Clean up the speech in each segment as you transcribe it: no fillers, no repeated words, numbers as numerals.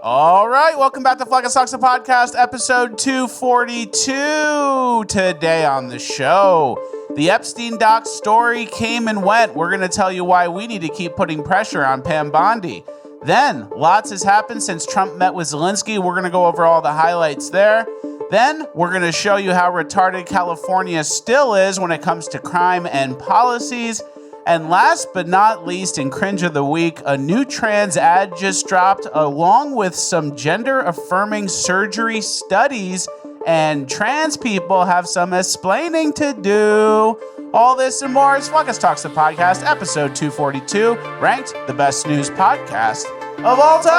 All right, welcome back to Flag Sucks, the podcast, episode 242. Today on the show, the Epstein doc story came and went. We're going to tell you why we need to keep putting pressure on Pam Bondi. Then, lots has happened since Trump met with Zelensky. We're going to go over all the highlights there. Then, we're going to show you how retarded California still is when it comes to crime and policies. And last but not least, in Cringe of the Week, a new trans ad just dropped along with some gender-affirming surgery studies, and trans people have some explaining to do. All this and more is Flag Talks the Podcast, episode 242, ranked the best news podcast of all time.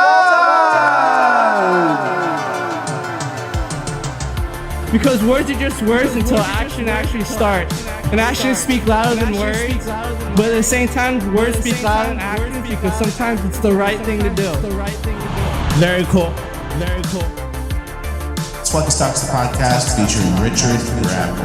Because words are just words until action actually starts. And actions speak louder than words. But at the same time, words speak louder than actions because sometimes it's the right thing to do. Very cool. Very cool. It's Flag Talks the Podcast featuring Richard Grab.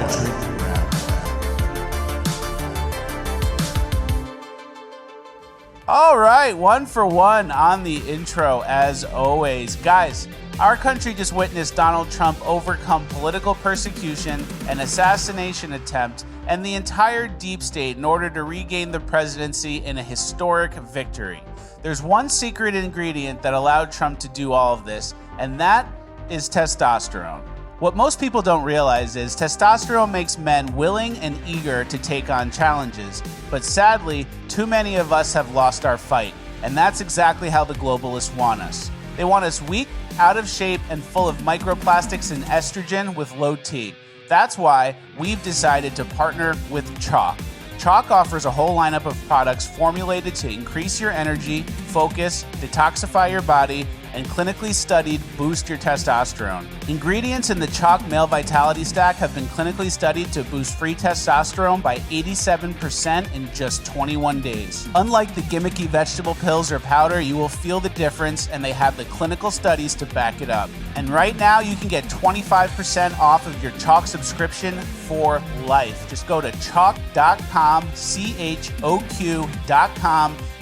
All right, one for one on the intro as always. Guys, our country just witnessed Donald Trump overcome political persecution, an assassination attempt, and the entire deep state in order to regain the presidency in a historic victory. There's one secret ingredient that allowed Trump to do all of this, and that is testosterone. What most people don't realize is testosterone makes men willing and eager to take on challenges, but sadly, too many of us have lost our fight, and that's exactly how the globalists want us. They want us weak, out of shape, and full of microplastics and estrogen with low T. That's why we've decided to partner with Chalk. Chalk offers a whole lineup of products formulated to increase your energy, focus, detoxify your body, and clinically studied boost your testosterone. Ingredients in the Chalk Male Vitality Stack have been clinically studied to boost free testosterone by 87% in just 21 days. Unlike the gimmicky vegetable pills or powder, you will feel the difference, and they have the clinical studies to back it up. And right now, you can get 25% off of your Chalk subscription for life. Just go to chalk.com, CHOQ.com,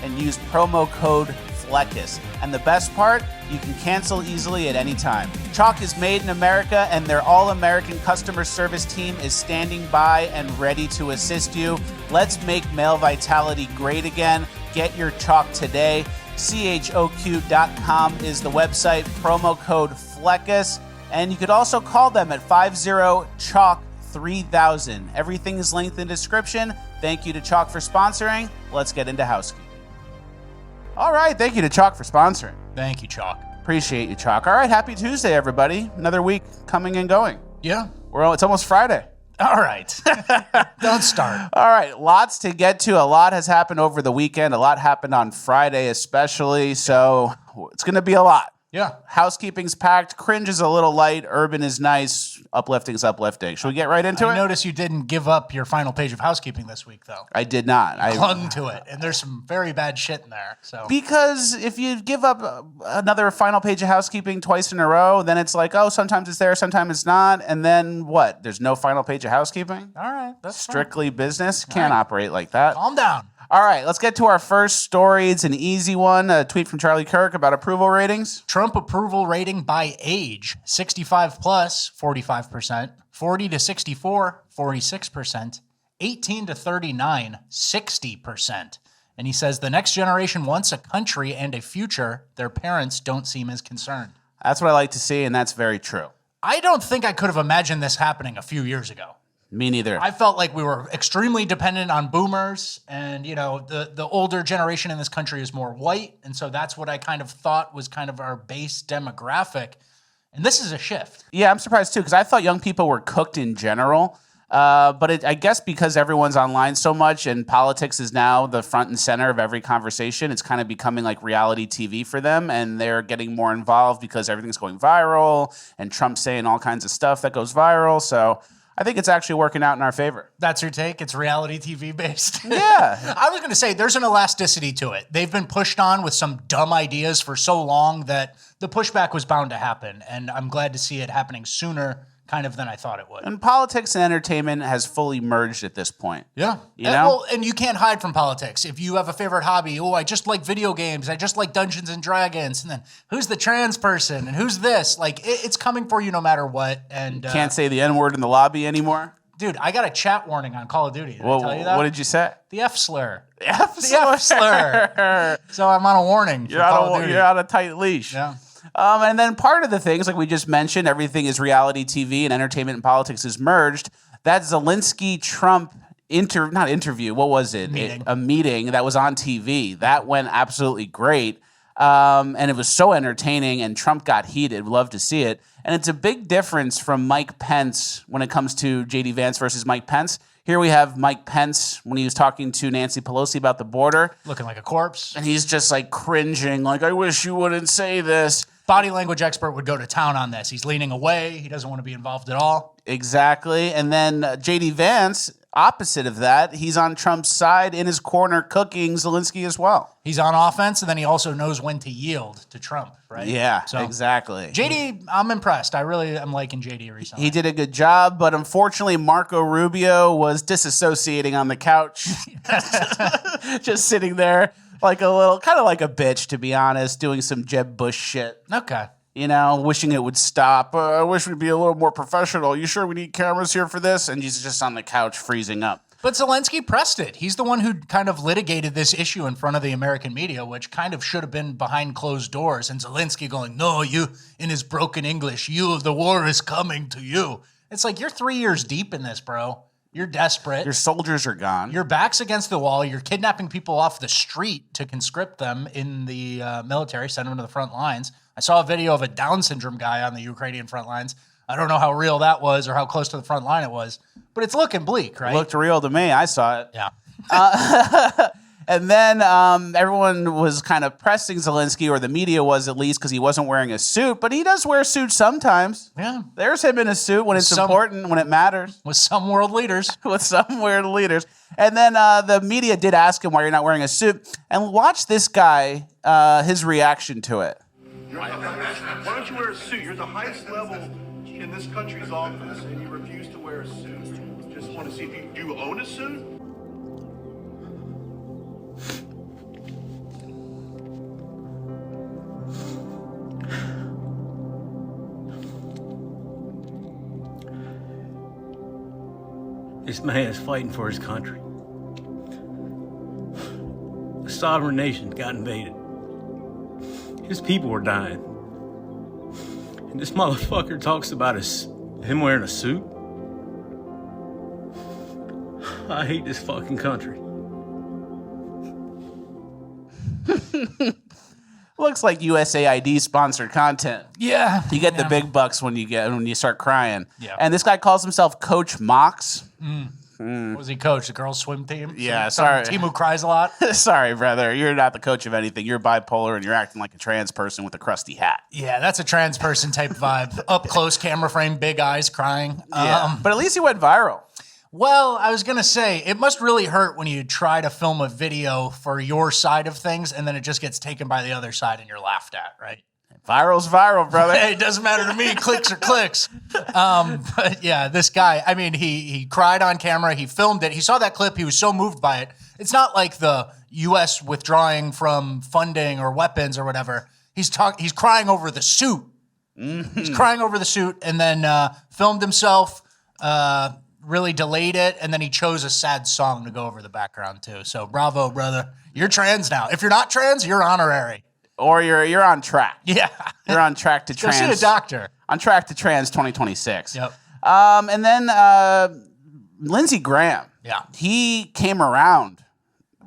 and use promo code FLECKUS. And the best part, you can cancel easily at any time. Chalk is made in America, and their all-American customer service team is standing by and ready to assist you. Let's make male vitality great again. Get your Chalk today. CHOQ.com is the website, promo code FLECKUS. And you could also call them at 50-CHALK-3000. Everything is linked in the description. Thank you to Chalk for sponsoring. Let's get into housekeeping. All right, thank you to Chalk for sponsoring. Thank you, Chalk. Appreciate you, Chalk. All right, happy Tuesday, everybody. Another week coming and going. Yeah. It's almost Friday. All right. Don't start. All right, lots to get to. A lot has happened over the weekend. A lot happened on Friday especially, so it's going to be a lot. Yeah. Housekeeping's packed. Cringe is a little light. Urban is nice. Uplifting is uplifting. Should we get right into it? I noticed you didn't give up your final page of housekeeping this week, though. I did not. I clung to it, and there's some very bad shit in there. So because if you give up another final page of housekeeping twice in a row, then it's like, oh, sometimes it's there, sometimes it's not, and then what? There's no final page of housekeeping? All right. That's strictly business. Can't operate like that. Calm down. All right, let's get to our first story. It's an easy one. A tweet from Charlie Kirk about approval ratings. Trump approval rating by age, 65 plus, 45%, 40 to 64, 46%, 18 to 39, 60%. And he says the next generation wants a country and a future. Their parents don't seem as concerned. That's what I like to see, and that's very true. I don't think I could have imagined this happening a few years ago. Me neither. I felt like we were extremely dependent on boomers, and the older generation in this country is more white, and so that's what I kind of thought was kind of our base demographic. And this is a shift. Yeah, I'm surprised too, because I thought young people were cooked in general. But I guess because everyone's online so much and politics is now the front and center of every conversation, it's kind of becoming like reality TV for them, and they're getting more involved because everything's going viral and Trump's saying all kinds of stuff that goes viral. So I think it's actually working out in our favor. That's your take? It's reality TV based? Yeah. I was going to say there's an elasticity to it. They've been pushed on with some dumb ideas for so long that the pushback was bound to happen, and I'm glad to see it happening sooner kind of than I thought it would. And politics and entertainment has fully merged at this point. Yeah. You know? Well, and you can't hide from politics. If you have a favorite hobby, I just like video games. I just like Dungeons and Dragons. And then who's the trans person? And who's this? Like, it's coming for you no matter what. And Can't say the N-word in the lobby anymore? Dude, I got a chat warning on Call of Duty. Did I tell you that? What did you say? The F slur. The F slur. So I'm on a warning for Call of Duty. You're on a tight leash. Yeah. And then part of the things, like we just mentioned, everything is reality TV and entertainment and politics is merged. That Zelensky-Trump interview, what was it? A meeting that was on TV. That went absolutely great. And it was so entertaining, and Trump got heated. Love to see it. And it's a big difference from Mike Pence when it comes to J.D. Vance versus Mike Pence. Here we have Mike Pence when he was talking to Nancy Pelosi about the border. Looking like a corpse. And he's just like cringing, like, I wish you wouldn't say this. Body language expert would go to town on this. He's leaning away. He doesn't want to be involved at all. Exactly. And then J.D. Vance, opposite of that, he's on Trump's side in his corner cooking Zelensky as well. He's on offense, and then he also knows when to yield to Trump, right? Yeah, exactly. JD, I'm impressed. I really am liking JD recently. He did a good job, but unfortunately, Marco Rubio was disassociating on the couch. Just sitting there like a little, kind of like a bitch, to be honest, doing some Jeb Bush shit. Okay. You know, wishing it would stop. I wish we'd be a little more professional. You sure we need cameras here for this? And he's just on the couch freezing up. But Zelensky pressed it. He's the one who kind of litigated this issue in front of the American media, which kind of should have been behind closed doors. And Zelensky going, no, you, in his broken English, the war is coming to you. It's like, you're 3 years deep in this, bro. You're desperate. Your soldiers are gone. Your back's against the wall. You're kidnapping people off the street to conscript them in the military, send them to the front lines. I saw a video of a Down syndrome guy on the Ukrainian front lines. I don't know how real that was or how close to the front line it was, but it's looking bleak, right? It looked real to me. I saw it. Yeah. And then everyone was kind of pressing Zelensky, or the media was at least, because he wasn't wearing a suit. But he does wear suits sometimes. Yeah. There's him in a suit when it's important, when it matters. With some world leaders. With some world leaders. And then the media did ask him why you're not wearing a suit. And watch this guy, his reaction to it. Why don't you wear a suit? You're the highest level in this country's office, and you refuse to wear a suit. Just want to see if you own a suit? This man is fighting for his country. A sovereign nation got invaded. His people were dying. And this motherfucker talks about him wearing a suit. I hate this fucking country. Looks like USAID sponsored content. Yeah. You get the big bucks when you start crying. Yeah. And this guy calls himself Coach Mox. What was he coach? The girls' swim team? Yeah, Some sorry. team who cries a lot? Sorry, brother. You're not the coach of anything. You're bipolar and you're acting like a trans person with a crusty hat. Yeah, that's a trans person type vibe. Up close, camera frame, big eyes, crying. Yeah. But at least he went viral. Well, I was going to say, it must really hurt when you try to film a video for your side of things and then it just gets taken by the other side and you're laughed at, right? Viral's viral, brother. Hey, it doesn't matter to me. Clicks are clicks. But yeah, this guy, I mean, he cried on camera. He filmed it. He saw that clip. He was so moved by it. It's not like the U.S. withdrawing from funding or weapons or whatever. He's crying over the suit. Mm-hmm. He's crying over the suit and then filmed himself, really delayed it, and then he chose a sad song to go over the background too. So bravo, brother. You're trans now. If you're not trans, you're honorary. Or you're on track. Yeah. You're on track to trans. Go see a doctor. On track to trans 2026. Yep. And then Lindsey Graham. Yeah. He came around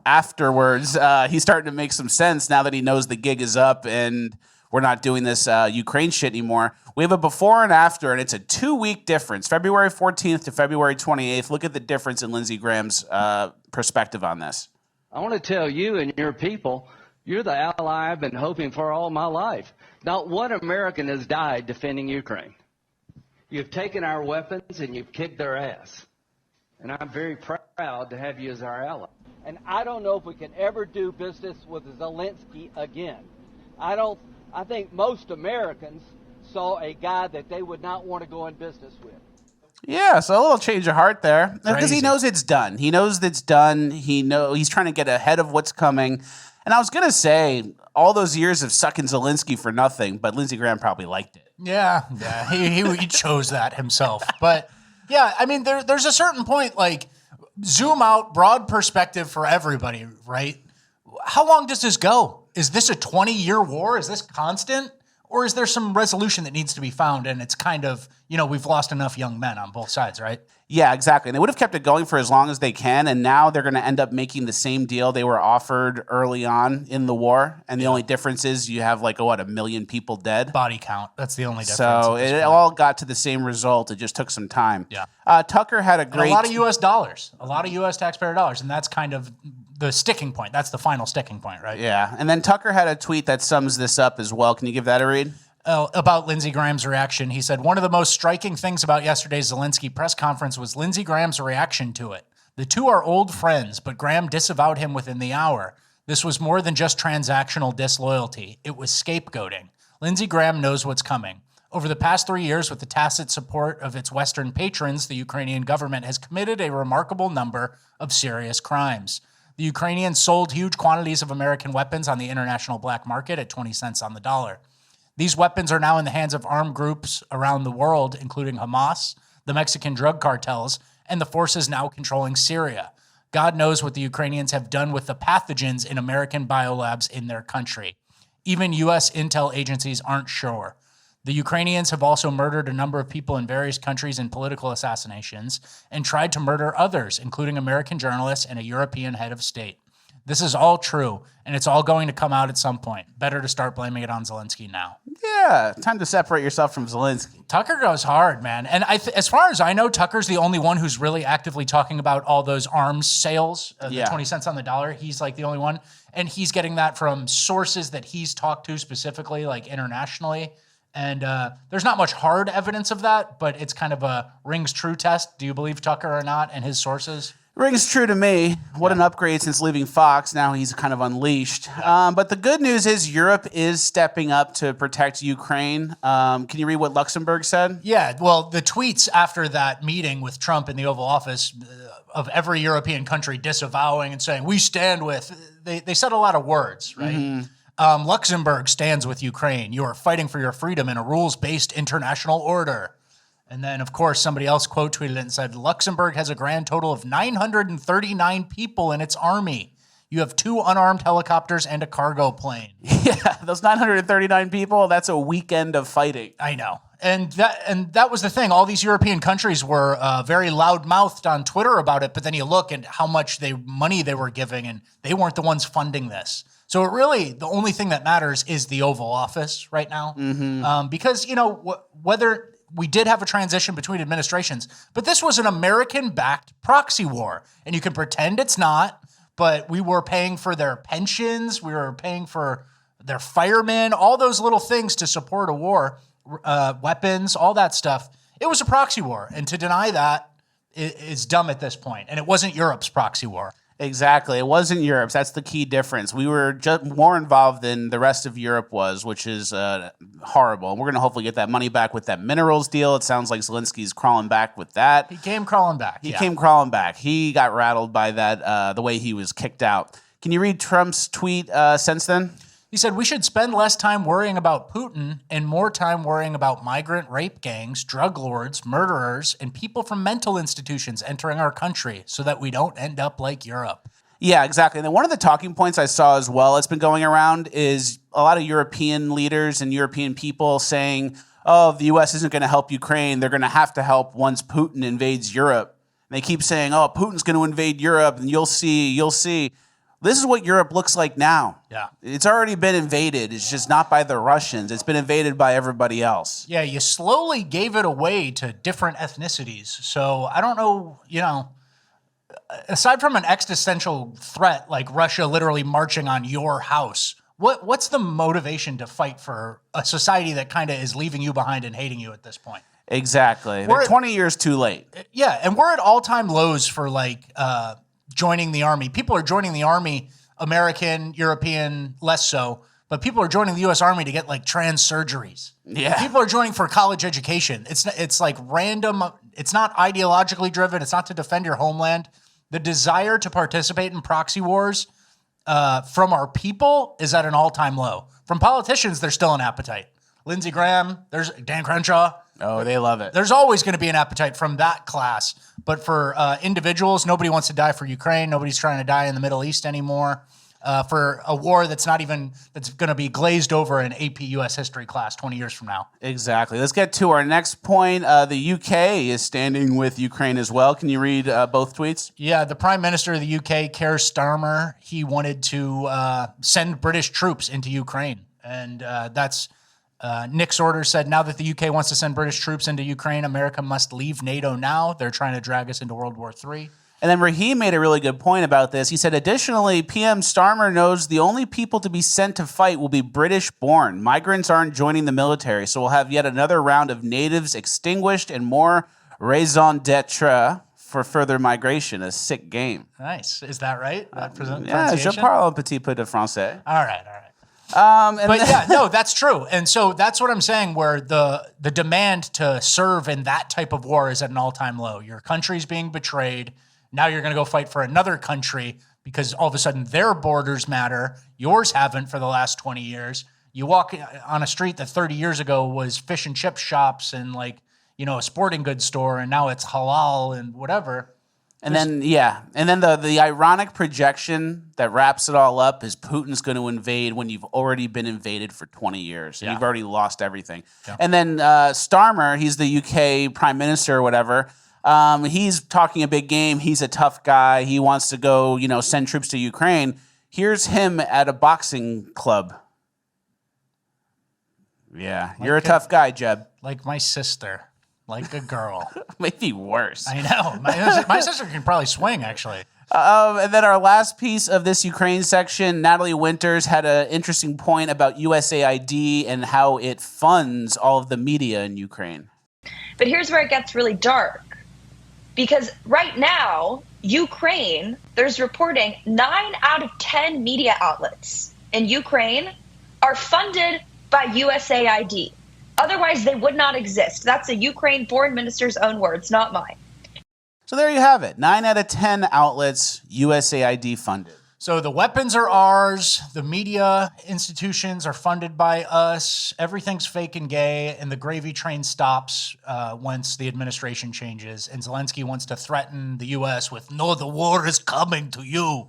afterwards. He's starting to make some sense now that he knows the gig is up and we're not doing this Ukraine shit anymore. We have a before and after, and it's a 2-week difference. February 14th to February 28th. Look at the difference in Lindsey Graham's perspective on this. I want to tell you and your people, you're the ally I've been hoping for all my life. Not one American has died defending Ukraine. You've taken our weapons and you've kicked their ass. And I'm very proud to have you as our ally. And I don't know if we can ever do business with Zelensky again. I think most Americans saw a guy that they would not want to go in business with. Yeah, so a little change of heart there. Because he Crazy. knows it's done. He knows it's done. He's trying to get ahead of what's coming. And I was going to say, all those years of sucking Zelensky for nothing, but Lindsey Graham probably liked it. Yeah, he chose that himself. But yeah, I mean, there's a certain point, like, zoom out, broad perspective for everybody, right? How long does this go? Is this a 20-year war? Is this constant? Or is there some resolution that needs to be found? And it's kind of, we've lost enough young men on both sides, right? Yeah, exactly. And they would have kept it going for as long as they can. And now they're going to end up making the same deal they were offered early on in the war. And the only difference is you have 1 million people dead. Body count. That's the only difference. So it all got to the same result. It just took some time. Yeah. Tucker had a great... And a lot of U.S. dollars. A lot of U.S. taxpayer dollars. And that's kind of the sticking point. That's the final sticking point, right? Yeah. And then Tucker had a tweet that sums this up as well. Can you give that a read? About Lindsey Graham's reaction. He said, one of the most striking things about yesterday's Zelensky press conference was Lindsey Graham's reaction to it. The two are old friends, but Graham disavowed him within the hour. This was more than just transactional disloyalty. It was scapegoating. Lindsey Graham knows what's coming. Over the past 3 years, with the tacit support of its Western patrons, the Ukrainian government has committed a remarkable number of serious crimes. The Ukrainians sold huge quantities of American weapons on the international black market at 20 cents on the dollar. These weapons are now in the hands of armed groups around the world, including Hamas, the Mexican drug cartels, and the forces now controlling Syria. God knows what the Ukrainians have done with the pathogens in American biolabs in their country. Even U.S. intel agencies aren't sure. The Ukrainians have also murdered a number of people in various countries in political assassinations and tried to murder others, including American journalists and a European head of state. This is all true, and it's all going to come out at some point. Better to start blaming it on Zelensky now. Yeah, time to separate yourself from Zelensky. Tucker goes hard, man. And as far as I know, Tucker's the only one who's really actively talking about all those arms sales, the 20 cents on the dollar. He's the only one. And he's getting that from sources that he's talked to specifically, internationally. And there's not much hard evidence of that, but it's kind of a rings true test. Do you believe Tucker or not and his sources? Rings true to me. What an upgrade since leaving Fox. Now he's kind of unleashed. But the good news is Europe is stepping up to protect Ukraine. Can you read what Luxembourg said? Yeah, well, the tweets after that meeting with Trump in the Oval Office of every European country disavowing and saying, we stand with, they said a lot of words, right? Mm-hmm. Luxembourg stands with Ukraine. You are fighting for your freedom in a rules-based international order. And then, of course, somebody else quote tweeted it and said, Luxembourg has a grand total of 939 people in its army. You have 2 unarmed helicopters and a cargo plane. Yeah, those 939 people, that's a weekend of fighting. I know. And that was the thing. All these European countries were very loud-mouthed on Twitter about it, but then you look at how much money they were giving, and they weren't the ones funding this. So it really, the only thing that matters is the Oval Office right now. Mm-hmm. Because, whether... We did have a transition between administrations, but this was an American-backed proxy war. And you can pretend it's not, but we were paying for their pensions, we were paying for their firemen, all those little things to support a war, weapons, all that stuff. It was a proxy war, and to deny that is dumb at this point. And it wasn't Europe's proxy war. Exactly. It wasn't Europe's. That's the key difference. We were just more involved than the rest of Europe was, which is horrible. And we're going to hopefully get that money back with that minerals deal. It sounds like Zelensky's crawling back with that. He came crawling back. He came crawling back. He got rattled by that, the way he was kicked out. Can you read Trump's tweet since then? He said, we should spend less time worrying about Putin and more time worrying about migrant rape gangs, drug lords, murderers, and people from mental institutions entering our country so that we don't end up like Europe. Yeah, exactly. And then one of the talking points I saw as well that's been going around is a lot of European leaders and European people saying, oh, the U.S. isn't going to help Ukraine. They're going to have to help once Putin invades Europe. And they keep saying, oh, Putin's going to invade Europe, and you'll see. This is what Europe looks like now. Yeah. It's already been invaded. It's just not by the Russians. It's been invaded by everybody else. Yeah, you slowly gave it away to different ethnicities. So I don't know, aside from an existential threat like Russia literally marching on your house, what's the motivation to fight for a society that kind of is leaving you behind and hating you at this point? Exactly. They're 20 years too late. Yeah, and we're at all-time lows for joining the army. People are joining the army, American, European, less so, but people are joining the U.S. Army to get like trans surgeries. Yeah. People are joining for college education. It's like random. It's not ideologically driven. It's not to defend your homeland. The desire to participate in proxy wars from our people is at an all-time low. From politicians, there's still an appetite. Lindsey Graham, there's Dan Crenshaw. Oh, they love it. There's always going to be an appetite from that class. But for individuals, nobody wants to die for Ukraine. Nobody's trying to die in the Middle East anymore. For a war that's going to be glazed over in AP U.S. history class 20 years from now. Exactly. Let's get to our next point. The UK is standing with Ukraine as well. Can you read both tweets? Yeah, the Prime Minister of the UK, Keir Starmer, he wanted to send British troops into Ukraine. And that's Nick's order said, now that the UK wants to send British troops into Ukraine, America must leave NATO now. They're trying to drag us into World War III. And then Raheem made a really good point about this. He said, additionally, PM Starmer knows the only people to be sent to fight will be British-born. Migrants aren't joining the military, so we'll have yet another round of natives extinguished and more raison d'etre for further migration. A sick game. Nice. Is that right? Yeah, je parle un petit peu de français. All right. That's true. And so that's what I'm saying, where the demand to serve in that type of war is at an all-time low. Your country's being betrayed. Now you're going to go fight for another country because all of a sudden their borders matter. Yours haven't for the last 20 years. You walk on a street that 30 years ago was fish and chip shops and a sporting goods store, and now it's halal and whatever. And then the ironic projection that wraps it all up is Putin's going to invade when you've already been invaded for 20 years. And you've already lost everything. Yeah. And then Starmer, he's the UK prime minister or whatever. He's talking a big game. He's a tough guy. He wants to go, send troops to Ukraine. Here's him at a boxing club. Yeah, you're a tough guy, Jeb. Like my sister. Like a girl. Maybe worse. I know. My sister can probably swing, actually. And then our last piece of this Ukraine section, Natalie Winters had an interesting point about USAID and how it funds all of the media in Ukraine. But here's where it gets really dark. Because right now, Ukraine, there's reporting 9 out of 10 media outlets in Ukraine are funded by USAID. Otherwise, they would not exist. That's a Ukraine foreign minister's own words, not mine. So there you have it. 9 out of 10 outlets, USAID funded. So the weapons are ours. The media institutions are funded by us. Everything's fake and gay. And the gravy train stops once the administration changes. And Zelensky wants to threaten the U.S. with, no, the war is coming to you,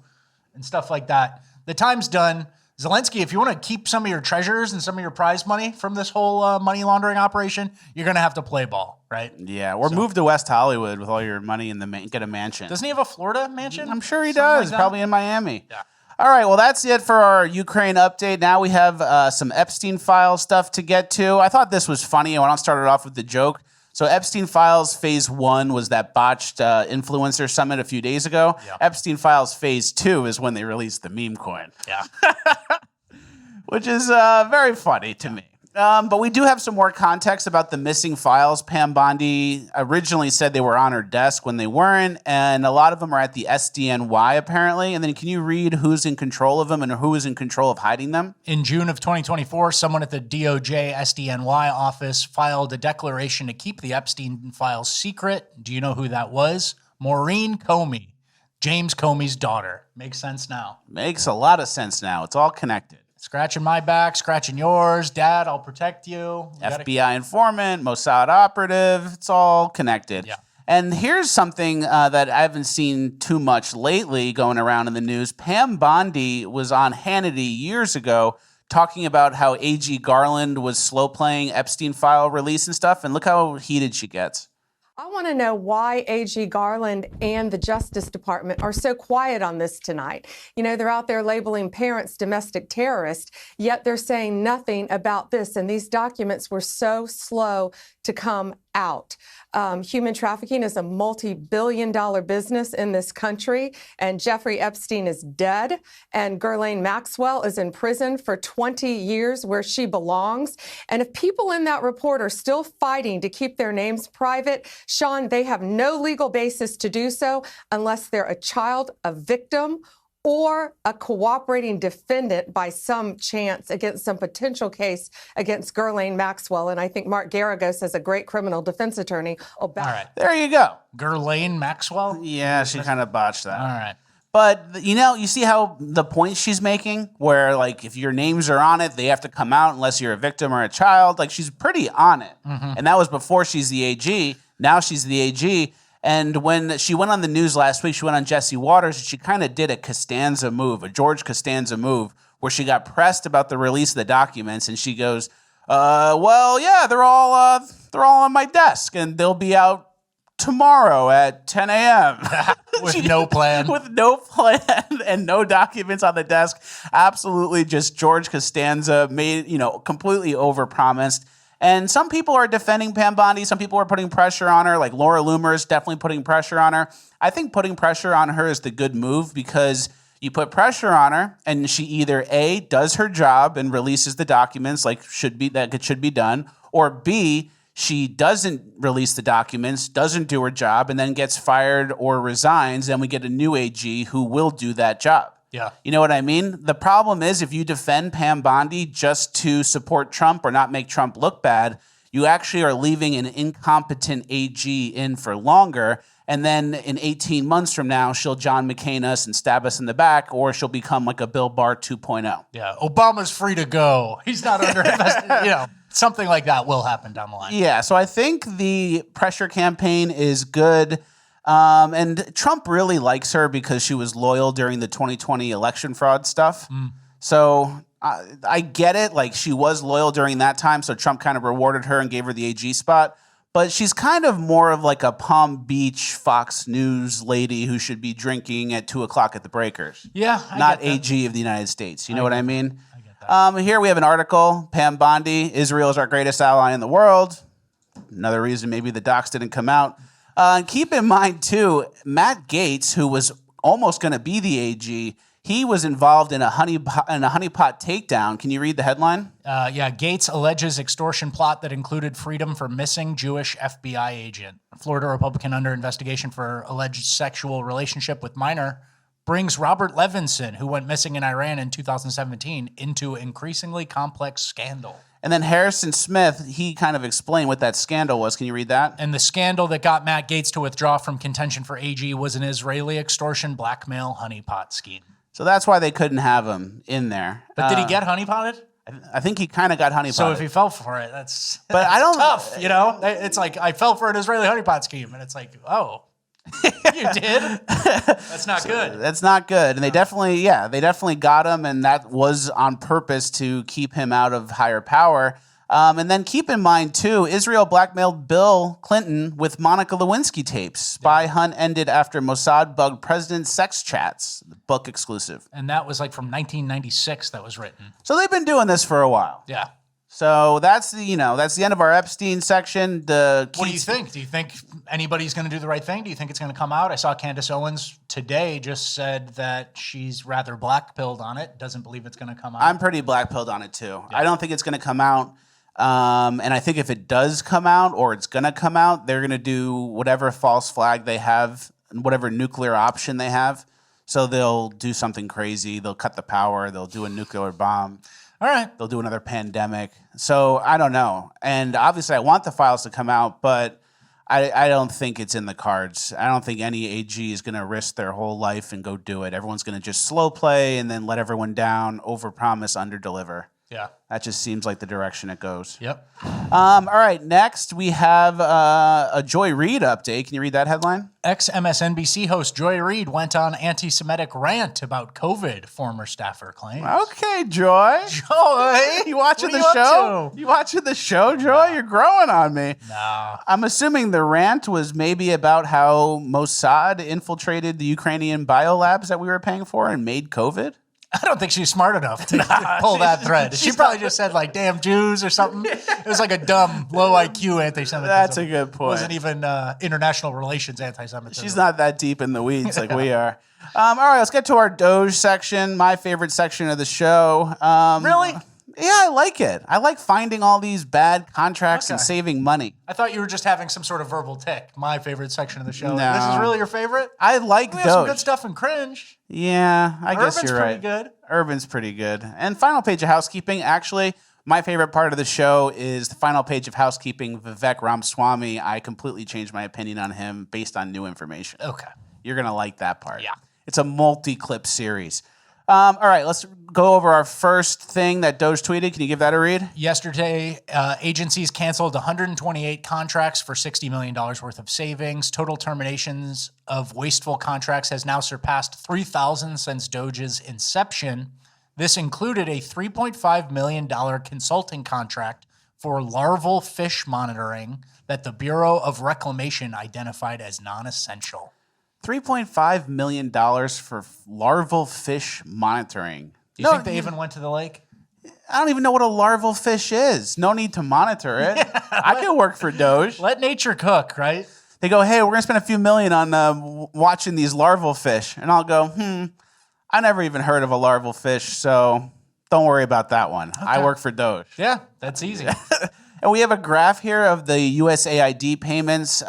and stuff like that. The time's done. Zelensky, if you want to keep some of your treasures and some of your prize money from this whole money laundering operation, you're going to have to play ball, right? Yeah, or move to West Hollywood with all your money and get a mansion. Doesn't he have a Florida mansion? I'm sure he does. Like probably in Miami. Yeah. All right, well, that's it for our Ukraine update. Now we have some Epstein file stuff to get to. I thought this was funny. I want to start it off with the joke. So Epstein Files Phase 1 was that botched influencer summit a few days ago. Yep. Epstein Files Phase 2 is when they released the meme coin. Yeah. Which is very funny to me. But we do have some more context about the missing files. Pam Bondi originally said they were on her desk when they weren't, and a lot of them are at the SDNY apparently. And then can you read who's in control of them and who is in control of hiding them? In June of 2024, someone at the DOJ SDNY office filed a declaration to keep the Epstein files secret. Do you know who that was? Maureen Comey, James Comey's daughter. Makes sense now. Makes a lot of sense now. It's all connected. Scratching my back, scratching yours. Dad, I'll protect you. FBI informant, Mossad operative. It's all connected. Yeah. And here's something that I haven't seen too much lately going around in the news. Pam Bondi was on Hannity years ago talking about how A.G. Garland was slow playing Epstein file release and stuff. And look how heated she gets. I want to know why A.G. Garland and the Justice Department are so quiet on this tonight. You know, they're out there labeling parents domestic terrorists, yet they're saying nothing about this. And these documents were so slow to come out. Human trafficking is a multi-billion-dollar business in this country, and Jeffrey Epstein is dead, and Ghislaine Maxwell is in prison for 20 years where she belongs. And if people in that report are still fighting to keep their names private, Sean, they have no legal basis to do so unless they're a child, a victim, or a cooperating defendant by some chance against some potential case against Ghislaine Maxwell. And I think Mark Garagos is a great criminal defense attorney. All right. There you go. Ghislaine Maxwell? Yeah, she kind of botched that. All right. But, you see how the point she's making, where, like, if your names are on it, they have to come out unless you're a victim or a child. Like, she's pretty on it. Mm-hmm. And that was before she's the AG. Now she's the AG. And when she went on the news last week, she went on Jesse Waters, and she kind of did a Costanza move, a George Costanza move, where she got pressed about the release of the documents, and she goes, well, yeah, they're all on my desk, and they'll be out tomorrow at 10 a.m. With no plan. With no plan and no documents on the desk. Absolutely just George Costanza made, completely overpromised. And some people are defending Pam Bondi. Some people are putting pressure on her. Like Laura Loomer is definitely putting pressure on her. I think putting pressure on her is the good move because you put pressure on her and she either A, does her job and releases the documents like it should be done, or B, she doesn't release the documents, doesn't do her job, and then gets fired or resigns, and we get a new AG who will do that job. Yeah. You know what I mean? The problem is if you defend Pam Bondi just to support Trump or not make Trump look bad, you actually are leaving an incompetent AG in for longer, and then in 18 months from now, she'll John McCain us and stab us in the back, or she'll become like a Bill Barr 2.0. Yeah, Obama's free to go. He's not under investigation. Something like that will happen down the line. Yeah, so I think the pressure campaign is good. And Trump really likes her because she was loyal during the 2020 election fraud stuff. So I get it. Like, she was loyal during that time, so Trump kind of rewarded her and gave her the AG spot. But she's kind of more of like a Palm Beach Fox News lady who should be drinking at 2 o'clock at the Breakers. Yeah, not AG of the United States. You know what I mean? Here we have an article, Pam Bondi, Israel is our greatest ally in the world. Another reason maybe the docs didn't come out. Keep in mind, too, Matt Gaetz, who was almost going to be the AG, he was involved in a honeypot takedown. Can you read the headline? Yeah, Gaetz alleges extortion plot that included freedom for missing Jewish FBI agent. A Florida Republican under investigation for alleged sexual relationship with minor brings Robert Levinson, who went missing in Iran in 2017, into increasingly complex scandal. And then Harrison Smith, he kind of explained what that scandal was. Can you read that? And the scandal that got Matt Gaetz to withdraw from contention for AG was an Israeli extortion blackmail honeypot scheme. So that's why they couldn't have him in there. But did he get honeypotted? I think he kind of got honeypotted. So if he fell for it, that's tough. It's like, I fell for an Israeli honeypot scheme. And it's like, oh. You did? That's not good. That's not good. And they definitely got him, and that was on purpose to keep him out of higher power. And then keep in mind, too, Israel blackmailed Bill Clinton with Monica Lewinsky tapes. Spy hunt ended after Mossad bugged president's sex chats. The book exclusive. And that was like from 1996 that was written. So they've been doing this for a while. Yeah. So that's the end of our Epstein section. What do you think? Do you think anybody's going to do the right thing? Do you think it's going to come out? I saw Candace Owens today just said that she's rather black-pilled on it, doesn't believe it's going to come out. I'm pretty black-pilled on it too. Yeah. I don't think it's going to come out. And I think if it does come out or it's going to come out, they're going to do whatever false flag they have, whatever nuclear option they have. So they'll do something crazy. They'll cut the power. They'll do a nuclear bomb. All right. They'll do another pandemic. So I don't know. And obviously I want the files to come out, but I don't think it's in the cards. I don't think any AG is going to risk their whole life and go do it. Everyone's going to just slow play and then let everyone down, overpromise, underdeliver. Yeah. That just seems like the direction it goes. Yep. All right. Next, we have a Joy Reid update. Can you read that headline? Ex-MSNBC host Joy Reid went on anti-Semitic rant about COVID, former staffer claims. Okay, Joy. Joy! You watching the show? You watching the show, Joy? No. You're growing on me. No. I'm assuming the rant was maybe about how Mossad infiltrated the Ukrainian biolabs that we were paying for and made COVID? I don't think she's smart enough to pull that thread. She probably just said, like, damn Jews or something. It was like a dumb, low IQ anti-Semitism. That's a good point. It wasn't even international relations anti-Semitism. She's not that deep in the weeds like we are. All right, let's get to our DOGE section, my favorite section of the show. Really? Yeah, I like it. I like finding all these bad contracts and saving money. I thought you were just having some sort of verbal tick. My favorite section of the show. No. This is really your favorite? I like we DOGE. have some good stuff in Cringe. Yeah, I guess you're right. Urban's pretty good. Urban's pretty good. And final page of housekeeping. Actually, my favorite part of the show is the final page of housekeeping. Vivek Ramaswamy. I completely changed my opinion on him based on new information. Okay. You're going to like that part. Yeah. It's a multi-clip series. All right, let's go over our first thing that DOGE tweeted. Can you give that a read? Yesterday, agencies canceled 128 contracts for $60 million worth of savings. Total terminations of wasteful contracts has now surpassed 3,000 since DOGE's inception. This included a $3.5 million consulting contract for larval fish monitoring that the Bureau of Reclamation identified as non-essential. $3.5 million for larval fish monitoring. Do you think they even went to the lake? I don't even know what a larval fish is. No need to monitor it. I could work for DOGE. Let nature cook, right? They go, hey, we're going to spend a few million on watching these larval fish. And I'll go, I never even heard of a larval fish, so don't worry about that one. Okay. I work for DOGE. Yeah, that's easy. And we have a graph here of the USAID payments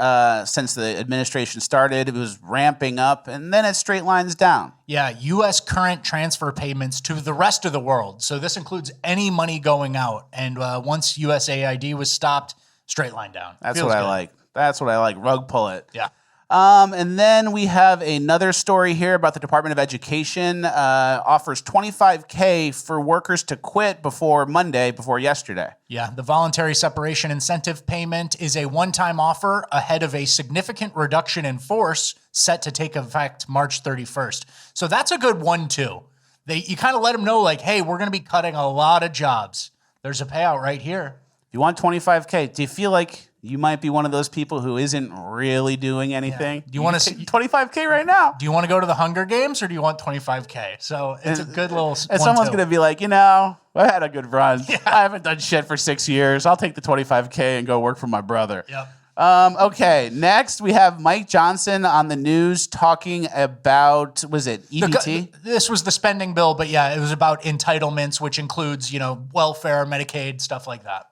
since the administration started. It was ramping up, and then it straight lines down. Yeah, U.S. current transfer payments to the rest of the world. So this includes any money going out. And once USAID was stopped, straight line down. That's what I like. That's what I like. Rug pull it. Yeah. And then we have another story here about the Department of Education offers $25K for workers to quit before yesterday. Yeah, the voluntary separation incentive payment is a one-time offer ahead of a significant reduction in force set to take effect March 31st. So that's a good one, too. You kind of let them know, like, hey, we're going to be cutting a lot of jobs. There's a payout right here. If you want $25K, do you feel like you might be one of those people who isn't really doing anything? Yeah. Do you want to $25K right now? Do you want to go to the Hunger Games or do you want $25K? So it's a good little. And someone's going to be like, I had a good run. Yeah. I haven't done shit for 6 years. I'll take the $25K and go work for my brother. Yep. Okay, next we have Mike Johnson on the news talking about, was it EBT? This was the spending bill, but yeah, it was about entitlements, which includes, welfare, Medicaid, stuff like that.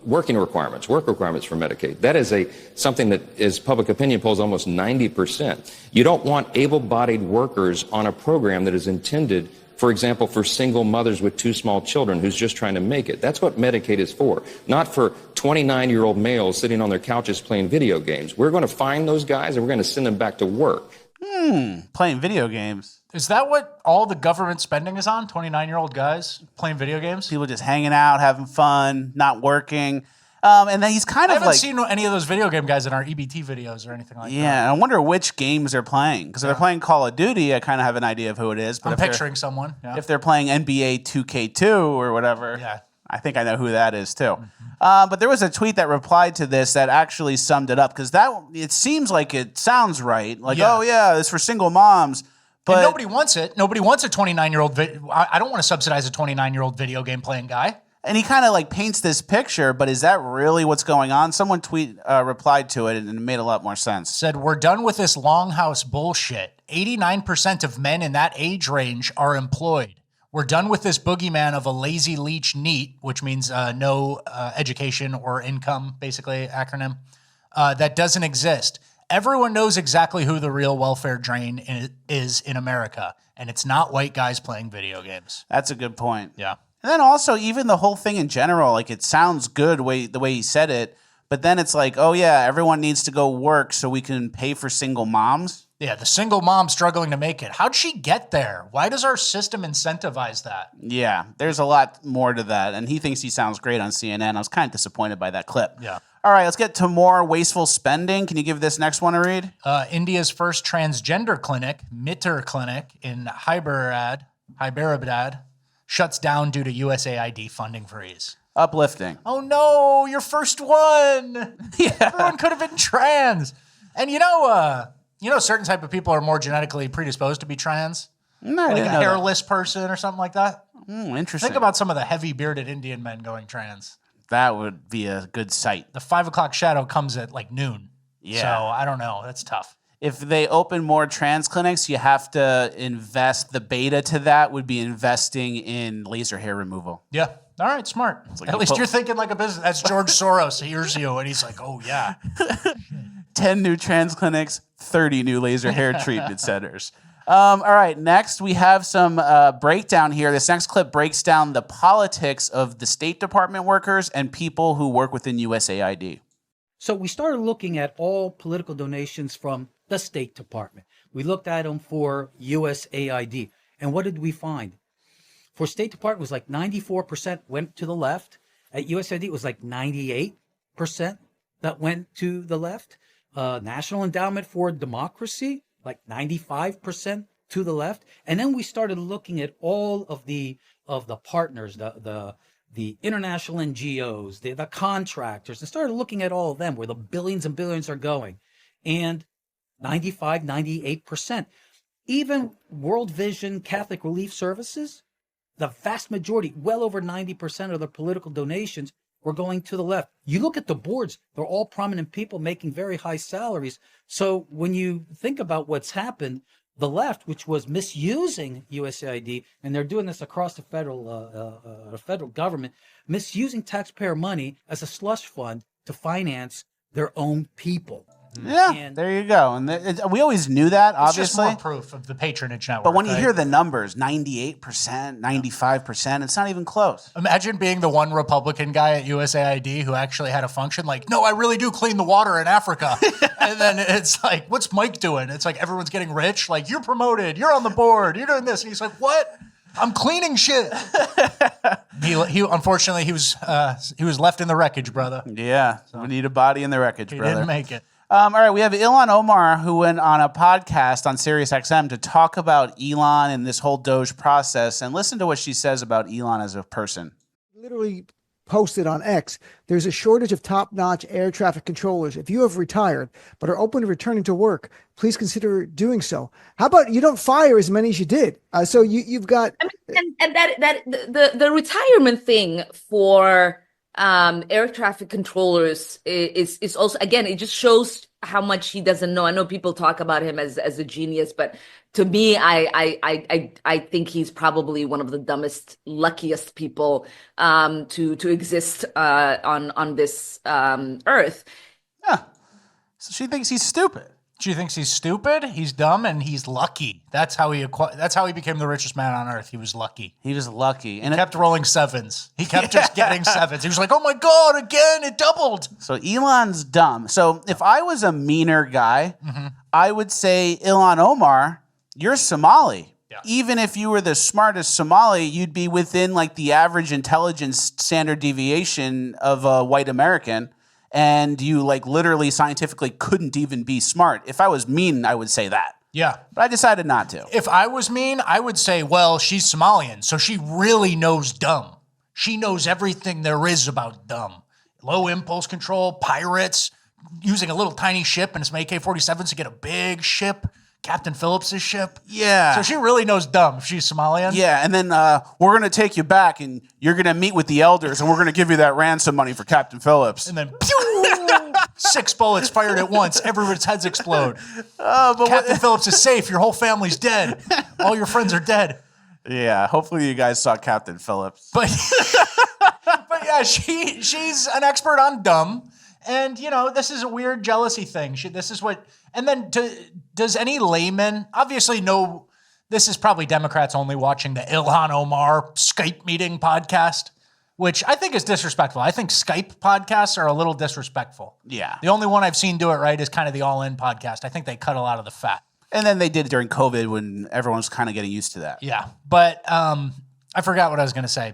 Work requirements for Medicaid. That is something that is public opinion polls almost 90%. You don't want able-bodied workers on a program that is intended, for example, for single mothers with 2 small children who's just trying to make it. That's what Medicaid is for, not for 29-year-old males sitting on their couches playing video games. We're going to find those guys and we're going to send them back to work. Playing video games. Is that what all the government spending is on? 29-year-old guys playing video games? People just hanging out, having fun, not working. And then he's kind of I haven't seen any of those video game guys in our EBT videos or anything like that. Yeah, I wonder which games they're playing. Because if they're playing Call of Duty, I kind of have an idea of who it is. But I'm picturing someone. Yeah. If they're playing NBA 2K2 or whatever, I think I know who that is too. But there was a tweet that replied to this that actually summed it up. Because it seems like it sounds right. Like, it's for single moms. But and nobody wants it. Nobody wants a 29-year-old. I don't want to subsidize a 29-year-old video game playing guy. And he kind of paints this picture, but is that really what's going on? Someone replied to it and it made a lot more sense. Said, we're done with this longhouse bullshit. 89% of men in that age range are employed. We're done with this boogeyman of a lazy leech NEET, which means no education or income, basically acronym, that doesn't exist. Everyone knows exactly who the real welfare drain is in America, and it's not white guys playing video games. That's a good point. Yeah. And then also, even the whole thing in general, it sounds good the way he said it, but then it's like, oh yeah, everyone needs to go work so we can pay for single moms. Yeah, the single mom struggling to make it. How'd she get there? Why does our system incentivize that? Yeah, there's a lot more to that, and he thinks he sounds great on CNN. I was kind of disappointed by that clip. Yeah. All right, let's get to more wasteful spending. Can you give this next one a read? India's first transgender clinic, Mitter Clinic, in Hyderabad, shuts down due to USAID funding freeze. Uplifting. Oh no, your first one. Yeah. Everyone could have been trans. And certain type of people are more genetically predisposed to be trans. No, like a hairless person or something like that. Interesting. Think about some of the heavy bearded Indian men going trans. That would be a good sight. The 5 o'clock shadow comes at noon. Yeah. So I don't know. That's tough. If they open more trans clinics, you have to invest. The beta to that would be investing in laser hair removal. Yeah. All right, smart. Like At least you're thinking like a business. That's George Soros hears you, and he's like, oh, yeah. 10 new trans clinics, 30 new laser hair treatment centers. All right, next we have some breakdown here. This next clip breaks down the politics of the State Department workers and people who work within USAID. So we started looking at all political donations from the State Department. We looked at them for USAID. And what did we find? For State Department, it was like 94% went to the left. At USAID, it was like 98% that went to the left. National Endowment for Democracy, like 95% to the left. And then we started looking at all of the partners, the international NGOs, the contractors, and started looking at all of them, where the billions and billions are going. And 95, 98%. Even World Vision Catholic Relief Services, the vast majority, well over 90% of the political donations were going to the left. You look at the boards, they're all prominent people making very high salaries. So when you think about what's happened, the left, which was misusing USAID, and they're doing this across the federal government, misusing taxpayer money as a slush fund to finance their own people. Yeah, there you go. And we always knew that, obviously. It's just more proof of the patronage network. But when you hear the numbers, 98%, 95%, it's not even close. Imagine being the one Republican guy at USAID who actually had a function like, no, I really do clean the water in Africa. And then it's like, what's Mike doing? It's like everyone's getting rich. Like, you're promoted. You're on the board. You're doing this. And he's like, what? I'm cleaning shit. He unfortunately, he was left in the wreckage, brother. Yeah, we need a body in the wreckage, brother. He didn't make it. All right, we have Ilhan Omar, who went on a podcast on SiriusXM to talk about Elon and this whole DOGE process, and listen to what she says about Elon as a person. Literally posted on X, there's a shortage of top-notch air traffic controllers. If you have retired but are open to returning to work, please consider doing so. How about you don't fire as many as you did? So you've got... I mean, and that the retirement thing for... air traffic controllers is also, again, it just shows how much he doesn't know. I know people talk about him as a genius, but to me, I think he's probably one of the dumbest, luckiest people to exist on this earth. Yeah. So she thinks he's stupid. She thinks he's stupid, he's dumb, and he's lucky. That's how he became the richest man on earth. He was lucky. He was lucky. And he kept rolling sevens. He kept just getting sevens. He was like, oh my God, again, it doubled. So Elon's dumb. So if I was a meaner guy, I would say, Ilhan Omar, you're Somali. Yeah. Even if you were the smartest Somali, you'd be within like the average intelligence standard deviation of a white American. And you like literally scientifically couldn't even be smart. If I was mean, I would say that. Yeah. But I decided not to. If I was mean, I would say, well, she's Somalian, so she really knows dumb. She knows everything there is about dumb. Low impulse control, pirates, using a little tiny ship and some AK-47s to get a big ship. Captain Phillips' ship. Yeah. So she really knows dumb if she's Somalian. Yeah, and then we're going to take you back and you're going to meet with the elders and we're going to give you that ransom money for Captain Phillips. And then pew, 6 bullets fired at once. Everyone's heads explode. But Captain Phillips is safe. Your whole family's dead. All your friends are dead. Yeah, hopefully you guys saw Captain Phillips. But yeah, she's an expert on dumb. And, you know, this is a weird jealousy thing. And then does any layman, obviously no, this is probably Democrats only watching the Ilhan Omar Skype meeting podcast, which I think is disrespectful. I think Skype podcasts are a little disrespectful. Yeah. The only one I've seen do it right is kind of the All In podcast. I think they cut a lot of the fat. And then they did it during COVID when everyone was kind of getting used to that. Yeah. But I forgot what I was going to say.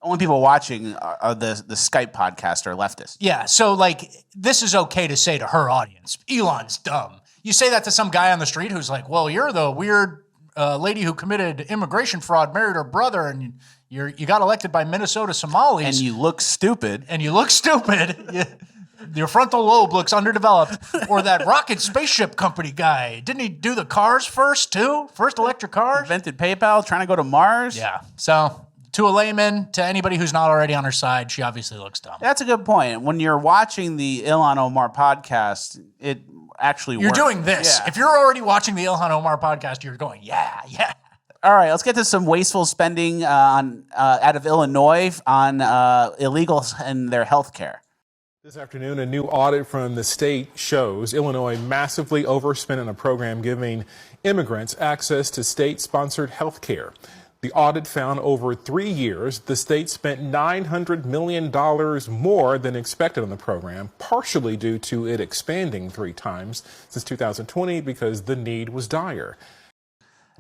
Only people watching are the Skype podcast are leftists. Yeah, so like this is okay to say to her audience. Elon's dumb. You say that to some guy on the street who's like, well, you're the weird lady who committed immigration fraud, married her brother, and you got elected by Minnesota Somalis. And you look stupid. Your frontal lobe looks underdeveloped. Or that rocket spaceship company guy. Didn't he do the cars first too? First electric cars? Invented PayPal, trying to go to Mars. Yeah, so... To a layman, to anybody who's not already on her side, she obviously looks dumb. That's a good point. When you're watching the Ilhan Omar podcast, it actually works. You're doing this. Yeah. If you're already watching the Ilhan Omar podcast, you're going, yeah. All right, let's get to some wasteful spending out of Illinois on illegals and their health care. This afternoon, a new audit from the state shows Illinois massively overspent on a program giving immigrants access to state-sponsored health care. The audit found over 3 years, the state spent $900 million more than expected on the program, partially due to it expanding 3 times since 2020 because the need was dire.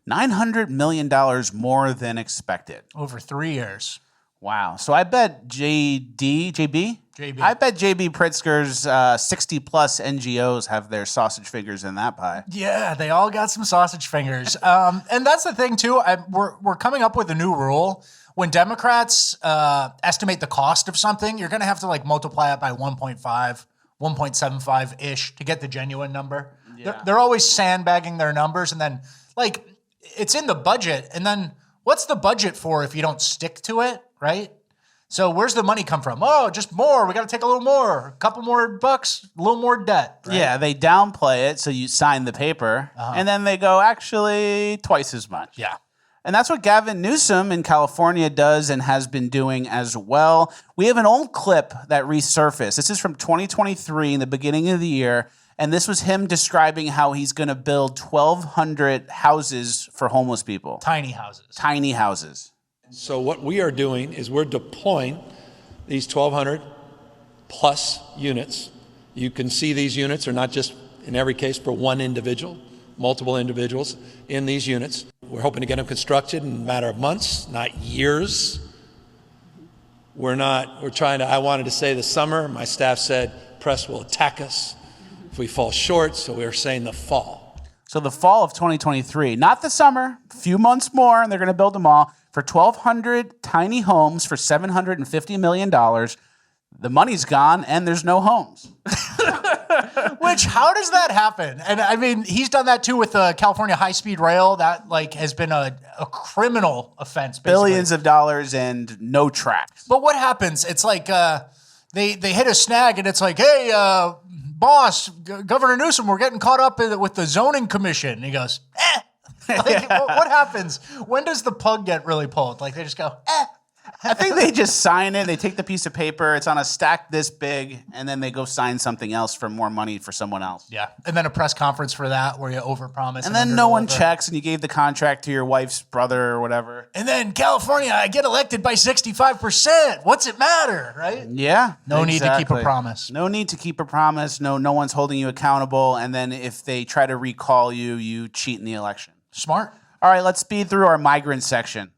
$900 million more than expected. Over 3 years. Wow. So I bet JB? I bet JB Pritzker's 60-plus NGOs have their sausage fingers in that pie. Yeah, they all got some sausage fingers. And that's the thing, too. We're coming up with a new rule. When Democrats estimate the cost of something, you're going to have to multiply it by 1.5, 1.75-ish to get the genuine number. Yeah. They're always sandbagging their numbers, and then, it's in the budget, and then what's the budget for if you don't stick to it, right? So where's the money come from? Oh, just more. We got to take a little more, a couple more bucks, a little more debt. Right? Yeah, they downplay it, so you sign the paper, and then they go, actually, twice as much. Yeah. And that's what Gavin Newsom in California does and has been doing as well. We have an old clip that resurfaced. This is from 2023, in the beginning of the year, and this was him describing how he's going to build 1,200 houses for homeless people. Tiny houses. Tiny houses. So what we are doing is we're deploying these 1,200 plus units. You can see these units are not just, in every case, for one individual, multiple individuals in these units. We're hoping to get them constructed in a matter of months, not years. I wanted to say the summer. My staff said press will attack us if we fall short, so we're saying the fall. So the fall of 2023, not the summer, a few months more, and they're going to build them all for 1,200 tiny homes for $750 million. The money's gone, and there's no homes. Which, how does that happen? And I mean, he's done that too with the California high-speed rail. That has been a criminal offense, basically. Billions of dollars and no tracks. But what happens? It's they hit a snag, and it's hey, boss, Governor Newsom, we're getting caught up with the zoning commission. And he goes, what happens? When does the plug get really pulled? They just go, I think they just sign it. They take the piece of paper. It's on a stack this big, and then they go sign something else for more money for someone else. Yeah, and then a press conference for that where you overpromise. And then no one checks, and you gave the contract to your wife's brother or whatever. And then California, I get elected by 65%. What's it matter, right? Yeah. No need to keep a promise. No need to keep a promise. No one's holding you accountable. And then if they try to recall you, you cheat in the election. Smart. All right, let's speed through our migrant section.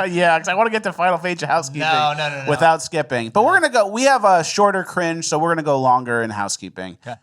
Yeah, because I want to get to final page of housekeeping no. without skipping. But we're going to go, we have a shorter cringe, so we're going to go longer in housekeeping. Okay.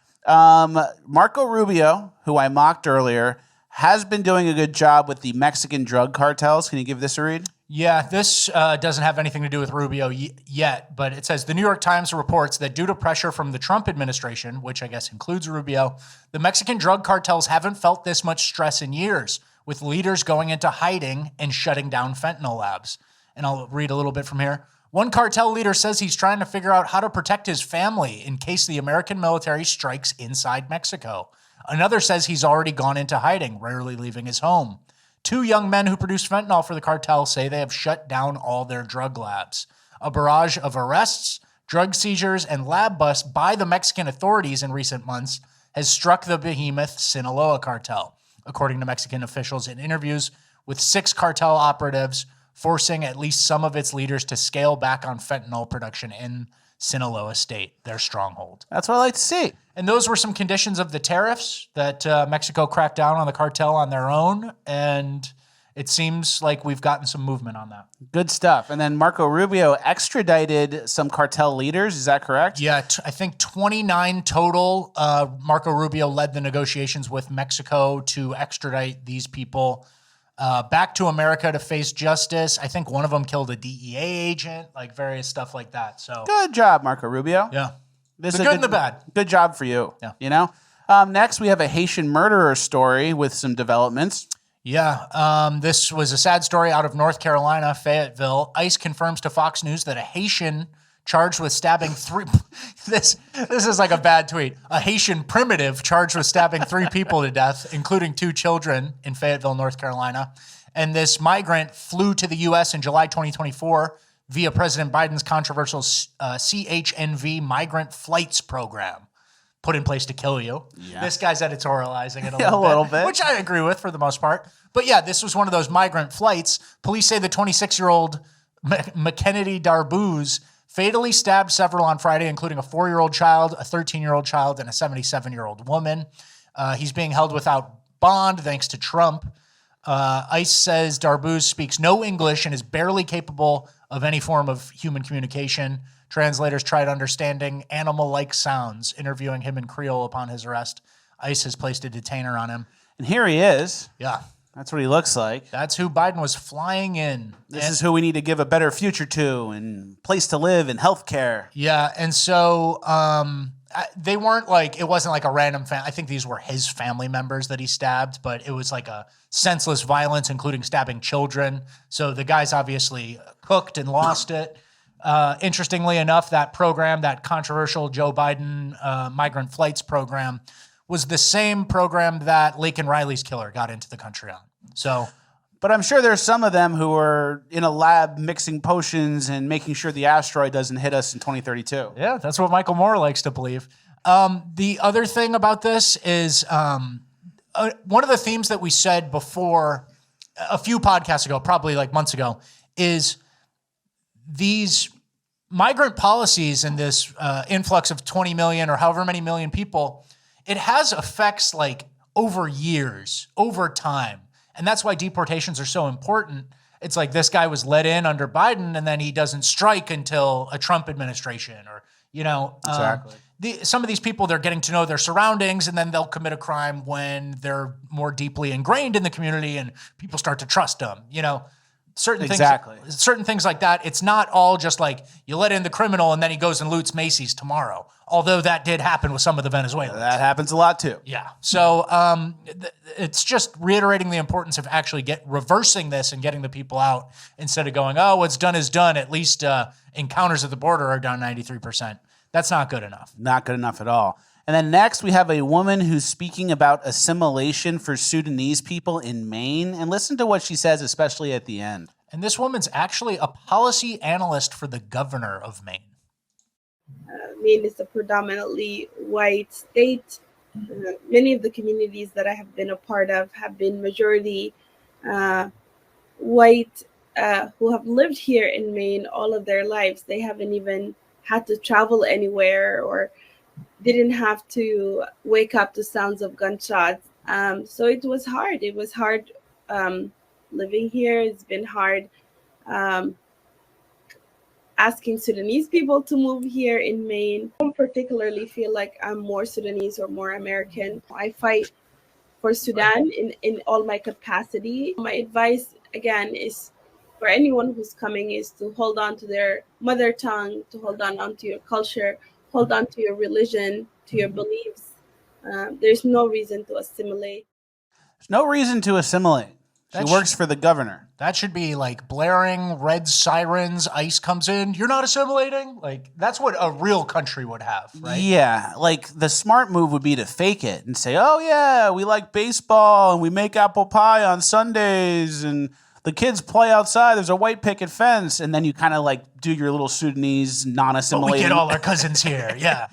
Marco Rubio, who I mocked earlier, has been doing a good job with the Mexican drug cartels. Can you give this a read? Yeah, this doesn't have anything to do with Rubio yet, but it says the New York Times reports that due to pressure from the Trump administration, which I guess includes Rubio, the Mexican drug cartels haven't felt this much stress in years, with leaders going into hiding and shutting down fentanyl labs. And I'll read a little bit from here. One cartel leader says he's trying to figure out how to protect his family in case the American military strikes inside Mexico. Another says he's already gone into hiding, rarely leaving his home. 2 young men who produce fentanyl for the cartel say they have shut down all their drug labs. A barrage of arrests, drug seizures, and lab busts by the Mexican authorities in recent months has struck the behemoth Sinaloa cartel, according to Mexican officials in interviews with 6 cartel operatives, forcing at least some of its leaders to scale back on fentanyl production in Sinaloa State, their stronghold. That's what I like to see. And those were some conditions of the tariffs that Mexico cracked down on the cartel on their own, and it seems like we've gotten some movement on that. Good stuff. And then Marco Rubio extradited some cartel leaders. Is that correct? Yeah, I think 29 total. Marco Rubio led the negotiations with Mexico to extradite these people back to America to face justice. I think one of them killed a DEA agent, various stuff like that. So good job, Marco Rubio. Yeah. This the is good and the bad. Good job for you. Yeah. You know? Next, we have a Haitian murderer story with some developments. Yeah, this was a sad story out of North Carolina, Fayetteville. ICE confirms to Fox News that a Haitian charged with stabbing three. This is like a bad tweet. A Haitian primitive charged with stabbing 3 people to death, including 2 children in Fayetteville, North Carolina. And this migrant flew to the U.S. in July 2024 via President Biden's controversial CHNV migrant flights program, put in place to kill you. Yeah. This guy's editorializing it a little bit, which I agree with for the most part. But yeah, this was one of those migrant flights. Police say the 26-year-old McKennedy Darbooz fatally stabbed several on Friday, including a 4-year-old child, a 13-year-old child, and a 77-year-old woman. He's being held without bond thanks to Trump. ICE says Darbooz speaks no English and is barely capable of any form of human communication. Translators tried understanding animal-like sounds, interviewing him in Creole upon his arrest. ICE has placed a detainer on him. And here he is. Yeah. That's what he looks like. That's who Biden was flying in. This is who we need to give a better future to and place to live and healthcare. Yeah, and so they weren't like, it wasn't like a random I think these were his family members that he stabbed, but it was like a senseless violence, including stabbing children. So the guy's obviously cooked and lost it. Interestingly enough, that program, that controversial Joe Biden migrant flights program, was the same program that Laken Riley's killer got into the country on. So, but I'm sure there's some of them who are in a lab mixing potions and making sure the asteroid doesn't hit us in 2032. Yeah, that's what Michael Moore likes to believe. The other thing about this is one of the themes that we said before a few podcasts ago, probably like months ago, is these migrant policies and this influx of 20 million or however many million people, it has effects like over years, over time. And that's why deportations are so important. It's like this guy was let in under Biden and then he doesn't strike until a Trump administration or, you know. Exactly. Some of these people, they're getting to know their surroundings and then they'll commit a crime when they're more deeply ingrained in the community and people start to trust them, you know. Certain things like that. It's not all just like you let in the criminal and then he goes and loots Macy's tomorrow. Although that did happen with some of the Venezuelans. That happens a lot too. Yeah. So it's just reiterating the importance of actually reversing this and getting the people out instead of going, oh, what's done is done. At least encounters at the border are down 93%. That's not good enough. Not good enough at all. And then next, we have a woman who's speaking about assimilation for Sudanese people in Maine. And listen to what she says, especially at the end. And this woman's actually a policy analyst for the governor of Maine. Maine is a predominantly white state. Many of the communities that I have been a part of have been majority white who have lived here in Maine all of their lives. They haven't even had to travel anywhere or didn't have to wake up to sounds of gunshots. So it was hard. It was hard living here. It's been hard asking Sudanese people to move here in Maine. I don't particularly feel like I'm more Sudanese or more American. I fight for Sudan in all my capacity. My advice, again, is for anyone who's coming is to hold on to their mother tongue, to hold on to your culture, hold on to your religion, to your beliefs. There's no reason to assimilate. There's no reason to assimilate. She works for the governor. That should be like blaring red sirens. ICE comes in. You're not assimilating? Like, that's what a real country would have, right? Yeah. Like, the smart move would be to fake it and say, oh, yeah, we like baseball and we make apple pie on Sundays and the kids play outside. There's a white picket fence. And then you kind of like do your little Sudanese non-assimilating. But we get all our cousins here. Yeah.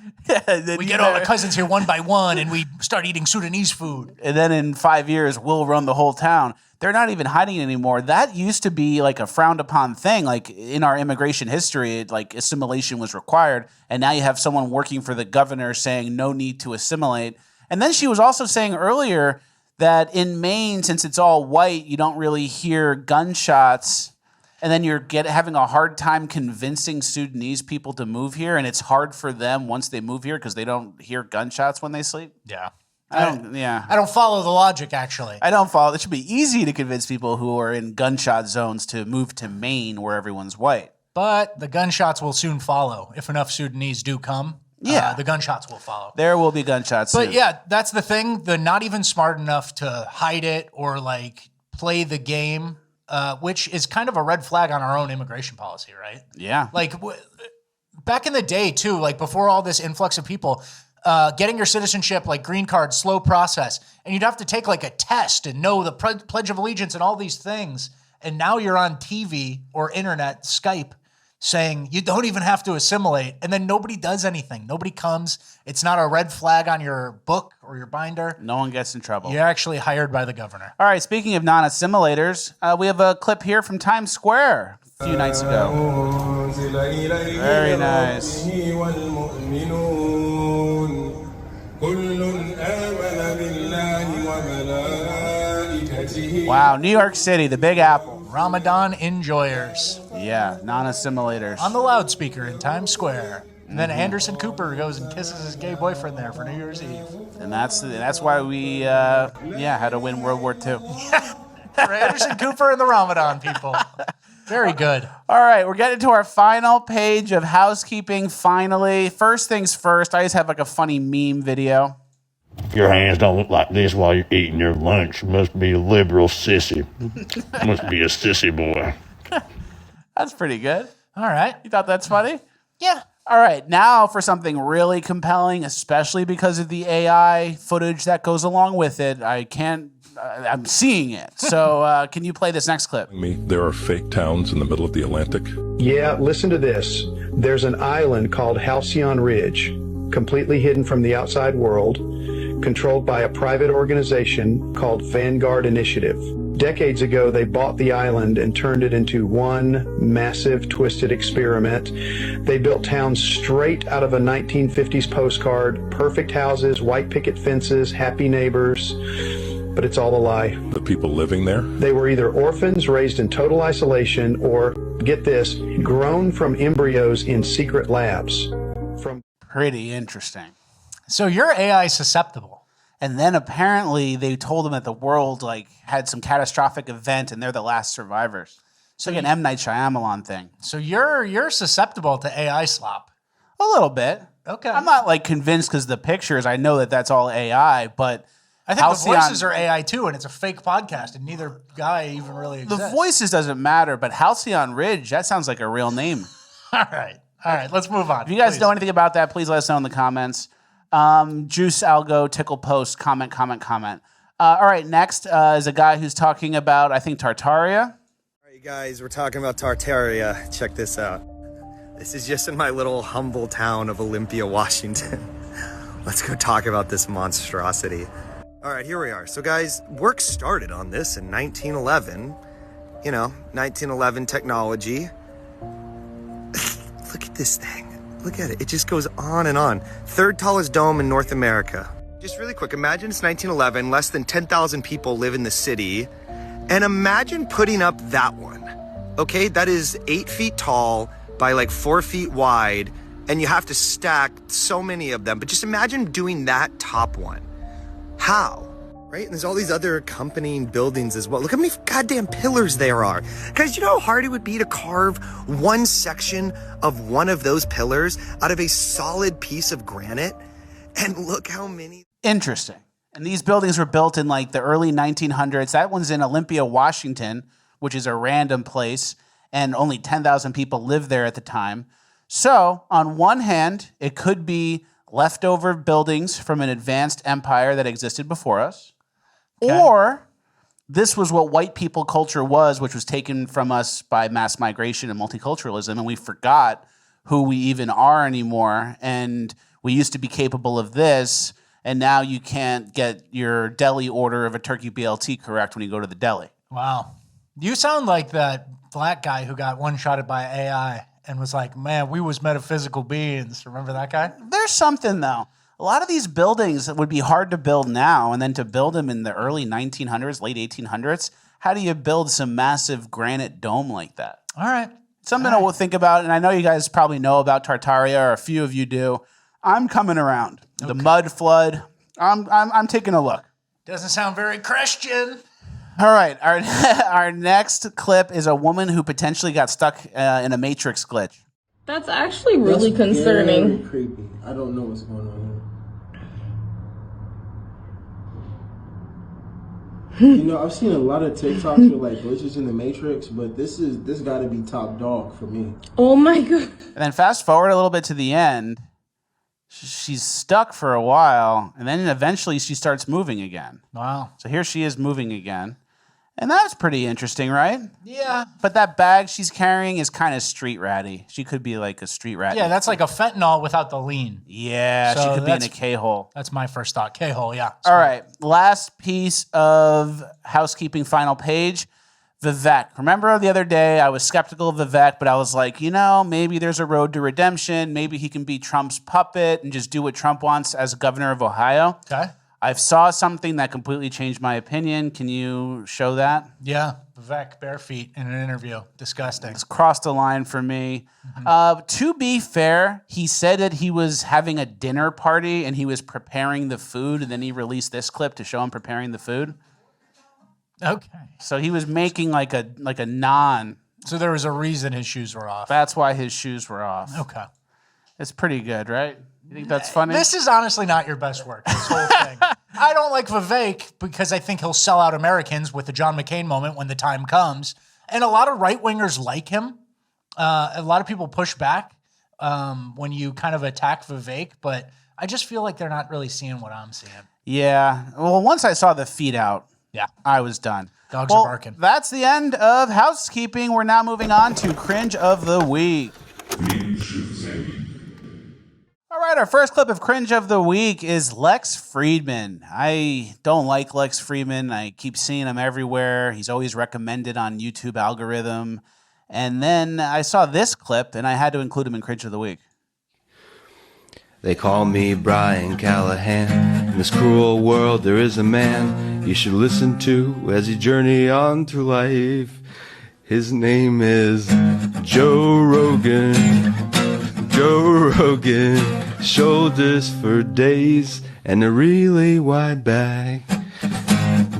We get all our cousins here one by one and we start eating Sudanese food. And then in 5 years, we'll run the whole town. They're not even hiding it anymore. That used to be like a frowned upon thing. Like in our immigration history, like assimilation was required. And now you have someone working for the governor saying no need to assimilate. And then she was also saying earlier that in Maine, since it's all white, you don't really hear gunshots. And then you're having a hard time convincing Sudanese people to move here. And it's hard for them once they move here because they don't hear gunshots when they sleep. Yeah. I don't follow the logic, actually. I don't follow. It should be easy to convince people who are in gunshot zones to move to Maine where everyone's white. But the gunshots will soon follow. If enough Sudanese do come, the gunshots will follow. There will be gunshots soon. But yeah, that's the thing. They're not even smart enough to hide it or like play the game, which is kind of a red flag on our own immigration policy, right? Yeah. Like back in the day too, like before all this influx of people, getting your citizenship, like green card, slow process. And you'd have to take like a test and know the Pledge of Allegiance and all these things. And now you're on TV or internet, Skype, saying you don't even have to assimilate. And then nobody does anything. Nobody comes. It's not a red flag on your book or your binder. No one gets in trouble. You're actually hired by the governor. All right, speaking of non-assimilators, we have a clip here from Times Square a few nights ago. Very nice. Wow, New York City, the Big Apple. Ramadan enjoyers. Yeah, non-assimilators. On the loudspeaker in Times Square. And then Anderson Cooper goes and kisses his gay boyfriend there for New Year's Eve. And that's why we had to win World War II. For Anderson Cooper and the Ramadan people. Very good. All right, we're getting to our final page of housekeeping finally. First things first, I just have like a funny meme video. Your hands don't look like this while you're eating your lunch. You must be a liberal sissy. Must be a sissy boy. That's pretty good. All right. You thought that's funny? Yeah. All right, now for something really compelling, especially because of the AI footage that goes along with it. I'm seeing it. So can you play this next clip? There are fake towns in the middle of the Atlantic. Yeah, listen to this. There's an island called Halcyon Ridge, completely hidden from the outside world, controlled by a private organization called Vanguard Initiative. Decades ago, they bought the island and turned it into one massive twisted experiment. They built towns straight out of a 1950s postcard, perfect houses, white picket fences, happy neighbors. But it's all a lie. The people living there? They were either orphans raised in total isolation or, get this, grown from embryos in secret labs. Pretty interesting. So you're AI susceptible. And then apparently they told them that the world had some catastrophic event and they're the last survivors. So like an M. Night Shyamalan thing. So you're susceptible to AI slop. A little bit. Okay. I'm not convinced because the pictures, I know that that's all AI, but I think the voices are AI too, and it's a fake podcast, and neither guy even really exists. The voices doesn't matter, but Halcyon Ridge, that sounds like a real name. All right, let's move on. If you guys know anything about that, please let us know in the comments. Juice, Algo, Tickle Post, comment. All right, next is a guy who's talking about, I think, Tartaria. All right, guys, we're talking about Tartaria. Check this out. This is just in my little humble town of Olympia, Washington. Let's go talk about this monstrosity. All right, here we are. So, guys, work started on this in 1911. 1911 technology. Look at this thing. Look at it. It just goes on and on. Third tallest dome in North America. Just really quick, imagine it's 1911. Less than 10,000 people live in the city. And imagine putting up that one. Okay, that is 8 feet tall by 4 feet wide. And you have to stack so many of them. But just imagine doing that top one. How? Right? And there's all these other accompanying buildings as well. Look how many goddamn pillars there are. Guys, you know how hard it would be to carve one section of one of those pillars out of a solid piece of granite? And look how many. Interesting. And these buildings were built in the early 1900s. That one's in Olympia, Washington, which is a random place. And only 10,000 people lived there at the time. So on one hand, it could be leftover buildings from an advanced empire that existed before us. Okay. Or this was what white people culture was, which was taken from us by mass migration and multiculturalism, and we forgot who we even are anymore. And we used to be capable of this, and now you can't get your deli order of a turkey BLT correct when you go to the deli. Wow. You sound like that black guy who got one-shotted by AI and was like, man, we was metaphysical beings. Remember that guy? There's something, though. A lot of these buildings would be hard to build now, and then to build them in the early 1900s, late 1800s, how do you build some massive granite dome like that? All right. Something we'll think about, and I know you guys probably know about Tartaria, or a few of you do. I'm coming around. Okay. The mud flood, I'm taking a look. Doesn't sound very Christian. All right, our next clip is a woman who potentially got stuck in a Matrix glitch. That's actually really concerning. Very creepy. I don't know what's going on You know, I've seen a lot of TikToks with like glitches in the Matrix, but this got to be top dog for me. Oh my god. And then fast forward a little bit to the end. She's stuck for a while, and then eventually she starts moving again. Wow. So here she is moving again. And that's pretty interesting, right? Yeah. But that bag she's carrying is kind of street ratty. She could be like a street rat. Yeah, that's like a fentanyl without the lean. Yeah, So she could be in a that's- K-hole. That's my first thought. K-hole, yeah. All right, last piece of housekeeping final page, Vivek. Remember the other day I was skeptical of Vivek, but I was like, you know, maybe there's a road to redemption. Maybe he can be Trump's puppet and just do what Trump wants as governor of Ohio. Okay. I saw something that completely changed my opinion. Can you show that? Yeah, Vivek, bare feet in an interview. Disgusting. It's crossed the line for me. To be fair, he said that he was having a dinner party and he was preparing the food, and then he released this clip to show him preparing the food. Okay. So he was making like a naan. So there was a reason his shoes were off. That's why his shoes were off. Okay. It's pretty good, right? You think that's funny? This is honestly not your best work, this whole thing. I don't like Vivek because I think he'll sell out Americans with the John McCain moment when the time comes. And a lot of right-wingers like him. A lot of people push back when you kind of attack Vivek, but I just feel like they're not really seeing what I'm seeing. Yeah. Well, once I saw the feet out, yeah, I was done. Dogs are barking. That's the end of housekeeping. We're now moving on to Cringe of the Week. All right, our first clip of Cringe of the Week is Lex Freedman. I don't like Lex Freedman. I keep seeing him everywhere. He's always recommended on YouTube algorithm. And then I saw this clip, and I had to include him in Cringe of the Week. They call me Brian Callahan. In this cruel world, there is a man you should listen to as you journey on through life. His name is Joe Rogan. Joe Rogan. Shoulders for days and a really wide back.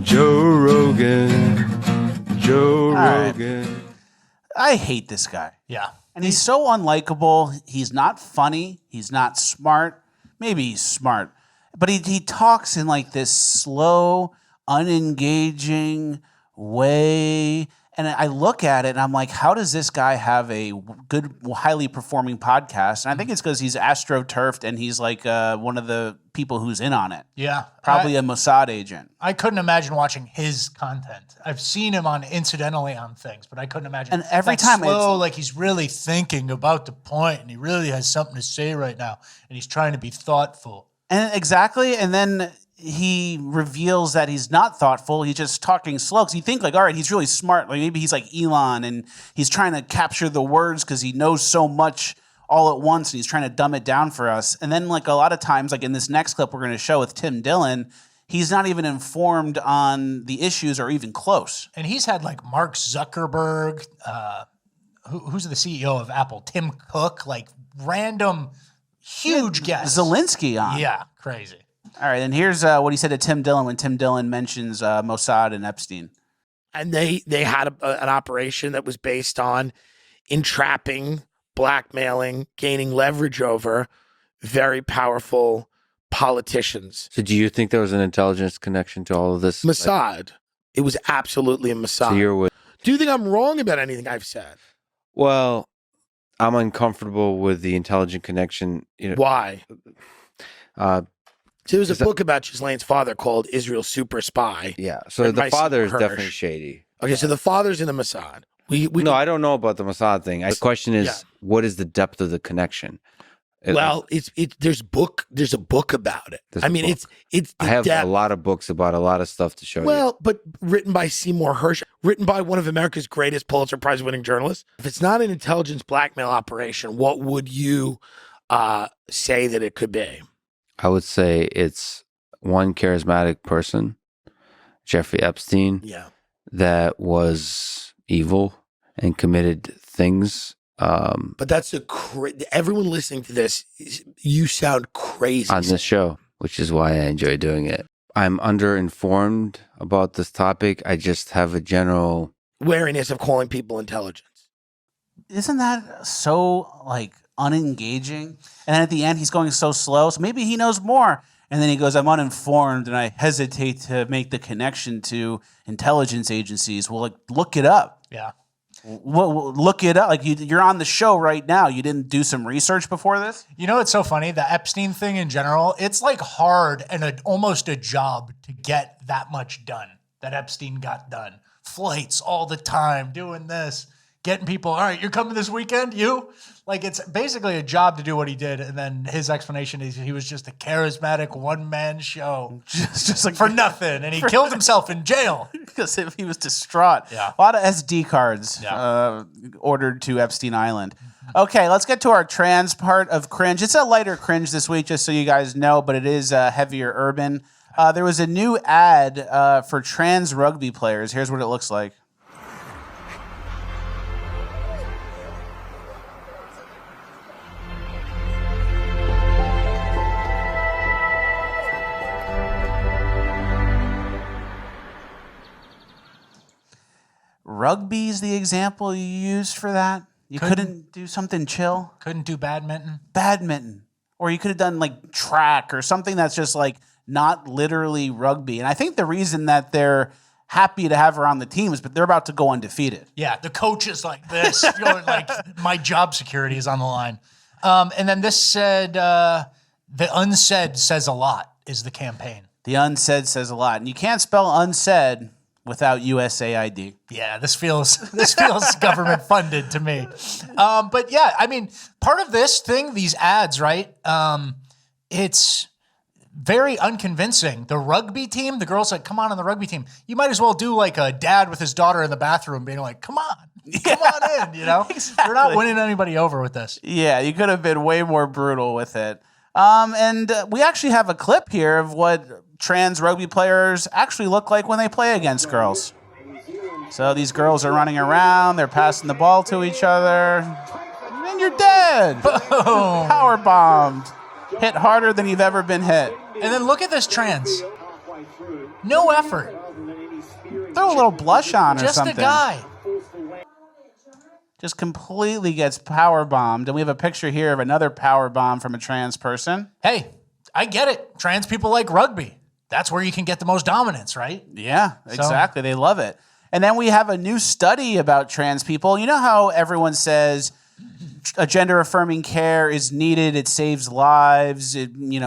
Joe Rogan. Joe Rogan. I hate this guy. Yeah. And he's so unlikable. He's not funny. He's not smart. Maybe he's smart. But he talks in like this slow, unengaging way. And I look at it and I'm like, how does this guy have a good, highly performing podcast? And I think it's because he's astroturfed and he's like one of the people who's in on it. Yeah. Probably a Mossad agent. I couldn't imagine watching his content. I've seen him on incidentally on things, but I couldn't imagine. And every like time slow, like he's really thinking about the point and he really has something to say right now and he's trying to be thoughtful. And exactly. And then he reveals that he's not thoughtful. He's just talking slow. Because you think like, all right, he's really smart. Like maybe he's like Elon and he's trying to capture the words because he knows so much all at once and he's trying to dumb it down for us. And then like a lot of times, like in this next clip we're going to show with Tim Dillon, he's not even informed on the issues or even close. And he's had like Mark Zuckerberg, who's the CEO of Apple, Tim Cook, like random huge guests. Zelensky on. Yeah, crazy. All right, and here's what he said to Tim Dillon when Tim Dillon mentions Mossad and Epstein. And they had an operation that was based on entrapping, blackmailing, gaining leverage over very powerful politicians. So do you think there was an intelligence connection to all of this? Mossad. It was absolutely a Mossad. So you're with- Do you think I'm wrong about anything I've said? Well, I'm uncomfortable with the intelligent connection. You know, Why? So there was a book about Ghislaine's father called Israel's Super Spy. Yeah. So written the by father is Hirsch. definitely shady. Okay, so the father's in the Mossad. No, I don't know about the Mossad thing. The question is, Yeah. what is the depth of the connection? Well, there's a book about it. There's I a mean, book. it's the I have depth. a lot of books about a lot of stuff to show you. Well, but written by Seymour Hersh, written by one of America's greatest Pulitzer Prize winning journalists. If it's not an intelligence blackmail operation, what would you say that it could be? I would say it's one charismatic person, Jeffrey Epstein, that was evil and committed things. But that's everyone listening to this, you sound crazy. On this show, which is why I enjoy doing it. I'm underinformed about this topic. I just have a general wariness of calling people intelligence. Isn't that so like unengaging? And then at the end, he's going so slow. So maybe he knows more. And then he goes, I'm uninformed and I hesitate to make the connection to intelligence agencies. Well, like, look it up. Yeah. Look it up. Like, you're on the show right now. You didn't do some research before this? You know, it's so funny. The Epstein thing in general, it's like hard and almost a job to get that much done that Epstein got done. Flights all the time, doing this, getting people, all right, you're coming this weekend, you? Like, it's basically a job to do what he did. And then his explanation is he was just a charismatic one-man show. just like for nothing. And he killed himself in jail. Because he was distraught. Yeah. A lot of SD cards ordered to Epstein Island. Okay, let's get to our trans part of Cringe. It's a lighter Cringe this week, just so you guys know, but it is heavier urban. There was a new ad for trans rugby players. Here's what it looks like. Rugby's the example you used for that? You couldn't do something chill? Couldn't do badminton? Badminton. Or you could have done like track or something that's just like not literally rugby. And I think the reason that they're happy to have her on the team is but they're about to go undefeated. Yeah, the coach is like this. Going like, my job security is on the line. And then this said, the unsaid says a lot is the campaign. The unsaid says a lot. And you can't spell unsaid without USAID. Yeah, this feels government funded to me. But yeah, I mean, part of this thing, these ads, right? It's very unconvincing. The rugby team, the girls like, come on the rugby team. You might as well do like a dad with his daughter in the bathroom being like, come on in, you know? Exactly. We're not winning anybody over with this. Yeah, you could have been way more brutal with it. And we actually have a clip here of what trans rugby players actually look like when they play against girls. So these girls are running around, they're passing the ball to each other, and you're dead. Boom. Power bombed. Hit harder than you've ever been hit. And then look at this trans. No effort. Throw a little blush on or Just something. a guy. Just completely gets power bombed. And we have a picture here of another power bomb from a trans person. Hey, I get it. Trans people like rugby. That's where you can get the most dominance, right? Yeah, exactly. They love it. And then we have a new study about trans people. You know how everyone says a gender-affirming care is needed, it saves lives,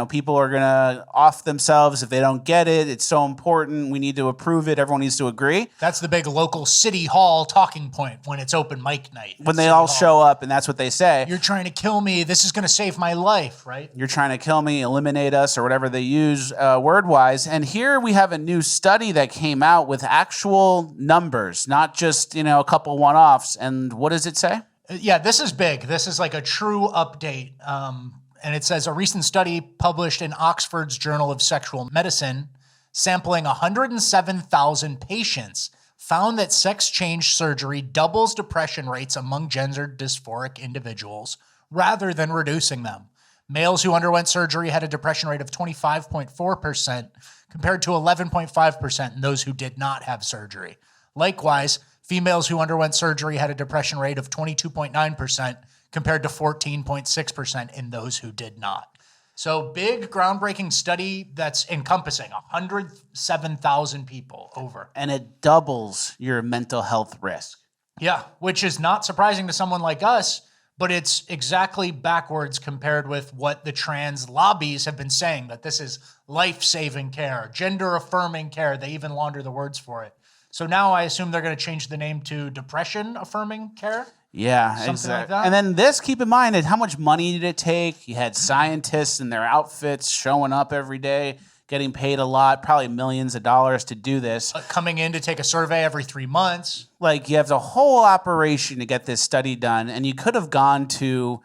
people are going to off themselves if they don't get it. It's so important. We need to approve it. Everyone needs to agree. That's the big local city hall talking point when it's open mic night. When they all show up, and that's what they say. You're trying to kill me. This is going to save my life, right? You're trying to kill me, eliminate us, or whatever they use word-wise. And here we have a new study that came out with actual numbers, not just, a couple one-offs. And what does it say? Yeah, this is big. This is like a true update. And it says a recent study published in Oxford's Journal of Sexual Medicine, sampling 107,000 patients, found that sex change surgery doubles depression rates among gender dysphoric individuals rather than reducing them. Males who underwent surgery had a depression rate of 25.4% compared to 11.5% in those who did not have surgery. Likewise, females who underwent surgery had a depression rate of 22.9% compared to 14.6% in those who did not. So big groundbreaking study that's encompassing 107,000 people over. And it doubles your mental health risk. Yeah, which is not surprising to someone like us, but it's exactly backwards compared with what the trans lobbies have been saying, that this is life-saving care, gender-affirming care. They even launder the words for it. So now I assume they're going to change the name to depression-affirming care? Yeah, Something exactly. like that? And then this, keep in mind, how much money did it take? You had scientists in their outfits showing up every day, getting paid a lot, probably millions of dollars to do this. Coming in to take a survey every 3 months. Like, you have the whole operation to get this study done, and you could have gone to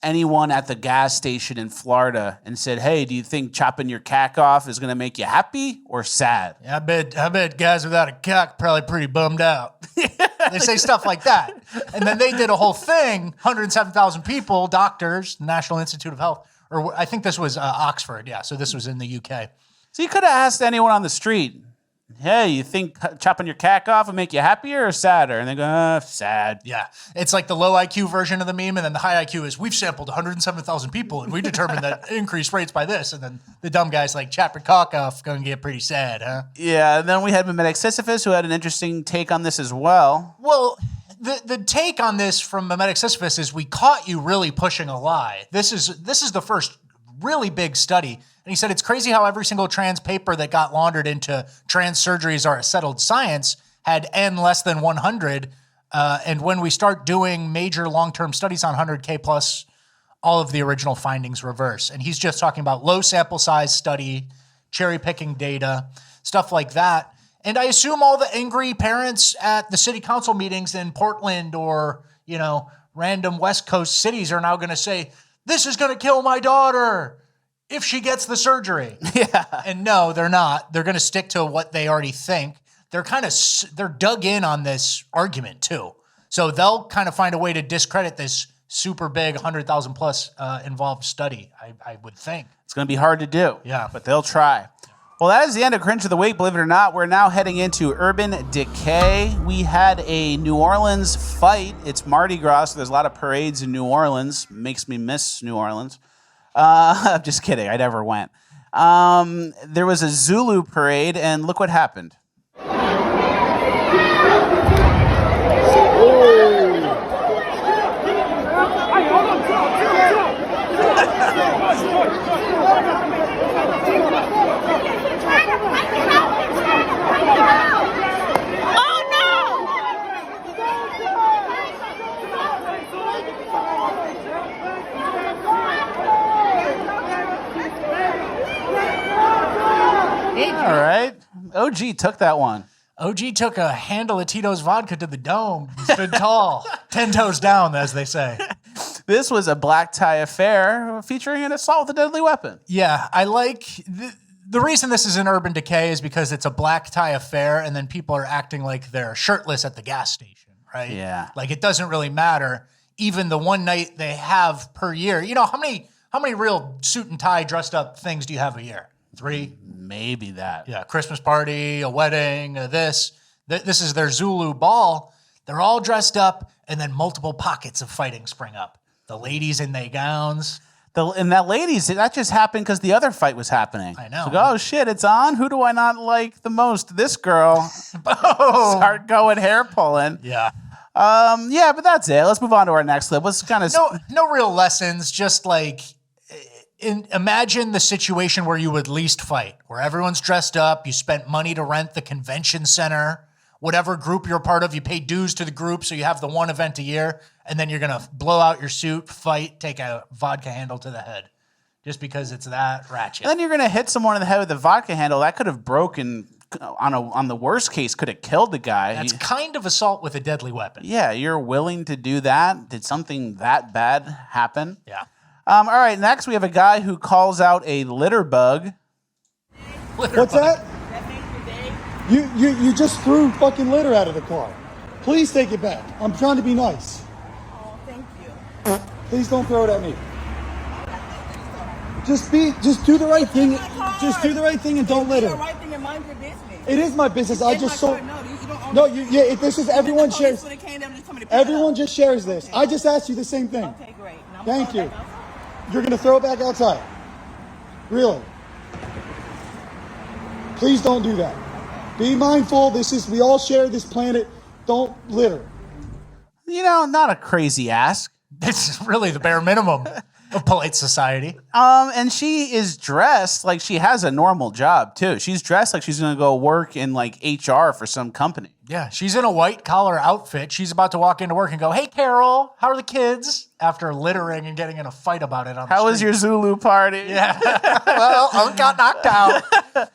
anyone at the gas station in Florida and said, hey, do you think chopping your cack off is going to make you happy or sad? Yeah, I bet guys without a cock probably pretty bummed out. They say stuff like that. And then they did a whole thing, 107,000 people, doctors, National Institute of Health, or I think this was Oxford. Yeah, so this was in the UK. So you could have asked anyone on the street, hey, you think chopping your cack off would make you happier or sadder? And they go, sad. Yeah. It's like the low IQ version of the meme, and then the high IQ is, we've sampled 107,000 people, and we determined that increased rates by this. And then the dumb guy's like, chop your cock off, gonna get pretty sad, huh? Yeah, and then we had Mimetic Sisyphus, who had an interesting take on this as well. Well, the take on this from Mimetic Sisyphus is, we caught you really pushing a lie. This is the first really big study. And he said, it's crazy how every single trans paper that got laundered into trans surgeries are a settled science had N less than 100. And when we start doing major long-term studies on 100K plus, all of the original findings reverse. And he's just talking about low sample size study, cherry picking data, stuff like that. And I assume all the angry parents at the city council meetings in Portland or, random West Coast cities are now going to say, this is going to kill my daughter if she gets the surgery. Yeah. And no, they're not. They're going to stick to what they already think. They're dug in on this argument too. So they'll kind of find a way to discredit this super big 100,000 plus involved study, I would think. It's going to be hard to do. Yeah. But they'll try. Well, that is the end of Cringe of the Week, believe it or not. We're now heading into Urban Decay. We had a New Orleans fight. It's Mardi Gras, so there's a lot of parades in New Orleans. Makes me miss New Orleans. I'm just kidding. I never went. There was a Zulu parade, and look what happened. All right. OG took that one. OG took a handle of Tito's vodka to the dome and stood tall, 10 toes down, as they say. This was a black tie affair featuring an assault with a deadly weapon. Yeah, I like... The reason this is an Urban Decay is because it's a black tie affair, and then people are acting like they're shirtless at the gas station, right? Yeah. Like, it doesn't really matter. Even the one night they have per year. How many real suit and tie dressed up things do you have a year? 3? Maybe that. Yeah, Christmas party, a wedding, this. This is their Zulu ball. They're all dressed up, and then multiple pockets of fighting spring up. The ladies in their gowns. That just happened because the other fight was happening. I know. So, oh, shit, it's on? Who do I not like the most? This girl. Start going hair pulling. Yeah. Yeah, but that's it. Let's move on to our next clip. Let's kind of... No real lessons, just like... Imagine the situation where you would least fight, where everyone's dressed up, you spent money to rent the convention center, whatever group you're part of, you pay dues to the group, so you have the one event a year, and then you're going to blow out your suit, fight, take a vodka handle to the head, just because it's that ratchet. And then you're going to hit someone in the head with a vodka handle. That could have broken, on the worst case, could have killed the guy. That's kind of assault with a deadly weapon. Yeah, you're willing to do that? Did something that bad happen? Yeah. All right, next we have a guy who calls out a litter bug. What's that? You just threw fucking litter out of the car. Please take it back. I'm trying to be nice. Oh, thank you. Please don't throw it at me. Just do the right thing. Just do the right thing and don't litter. Do the right thing and mind your business. It is my business. I just saw. This is everyone shares. Everyone just shares this. I just asked you the same thing. Okay, great. Thank you. You're going to throw it back outside. Really. Please don't do that. Be mindful. We all share this planet. Don't litter. Not a crazy ask. It's really the bare minimum of polite society. And she is dressed like she has a normal job too. She's dressed like she's going to go work in like HR for some company. Yeah, she's in a white collar outfit. She's about to walk into work and go, "Hey, Carol, how are the kids?" After littering and getting in a fight about it on the street. How was your Zulu party? Yeah. Well, Unc got knocked out.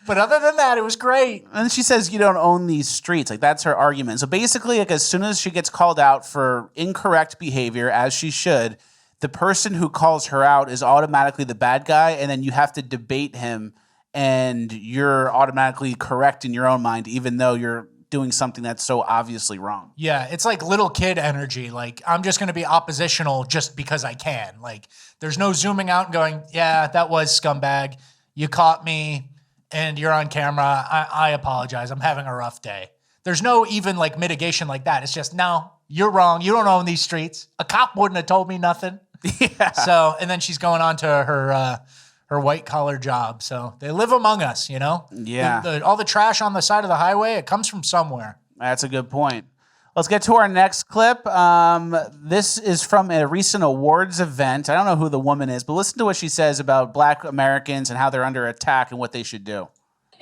But other than that, it was great. And she says you don't own these streets. Like, that's her argument. So basically, like, as soon as she gets called out for incorrect behavior, as she should, the person who calls her out is automatically the bad guy, and then you have to debate him, and you're automatically correct in your own mind, even though you're doing something that's so obviously wrong. Yeah, it's like little kid energy. Like, I'm just going to be oppositional just because I can. Like, there's no zooming out and going, yeah, that was scumbag. You caught me. and you're on camera, I apologize. I'm having a rough day. There's no even like mitigation like that. It's just, no, you're wrong. You don't own these streets. A cop wouldn't have told me nothing. Yeah. So, and then she's going on to her white collar job. So they live among us, you know? Yeah. All the trash on the side of the highway, it comes from somewhere. That's a good point. Let's get to our next clip. This is from a recent awards event. I don't know who the woman is, but listen to what she says about Black Americans and how they're under attack and what they should do.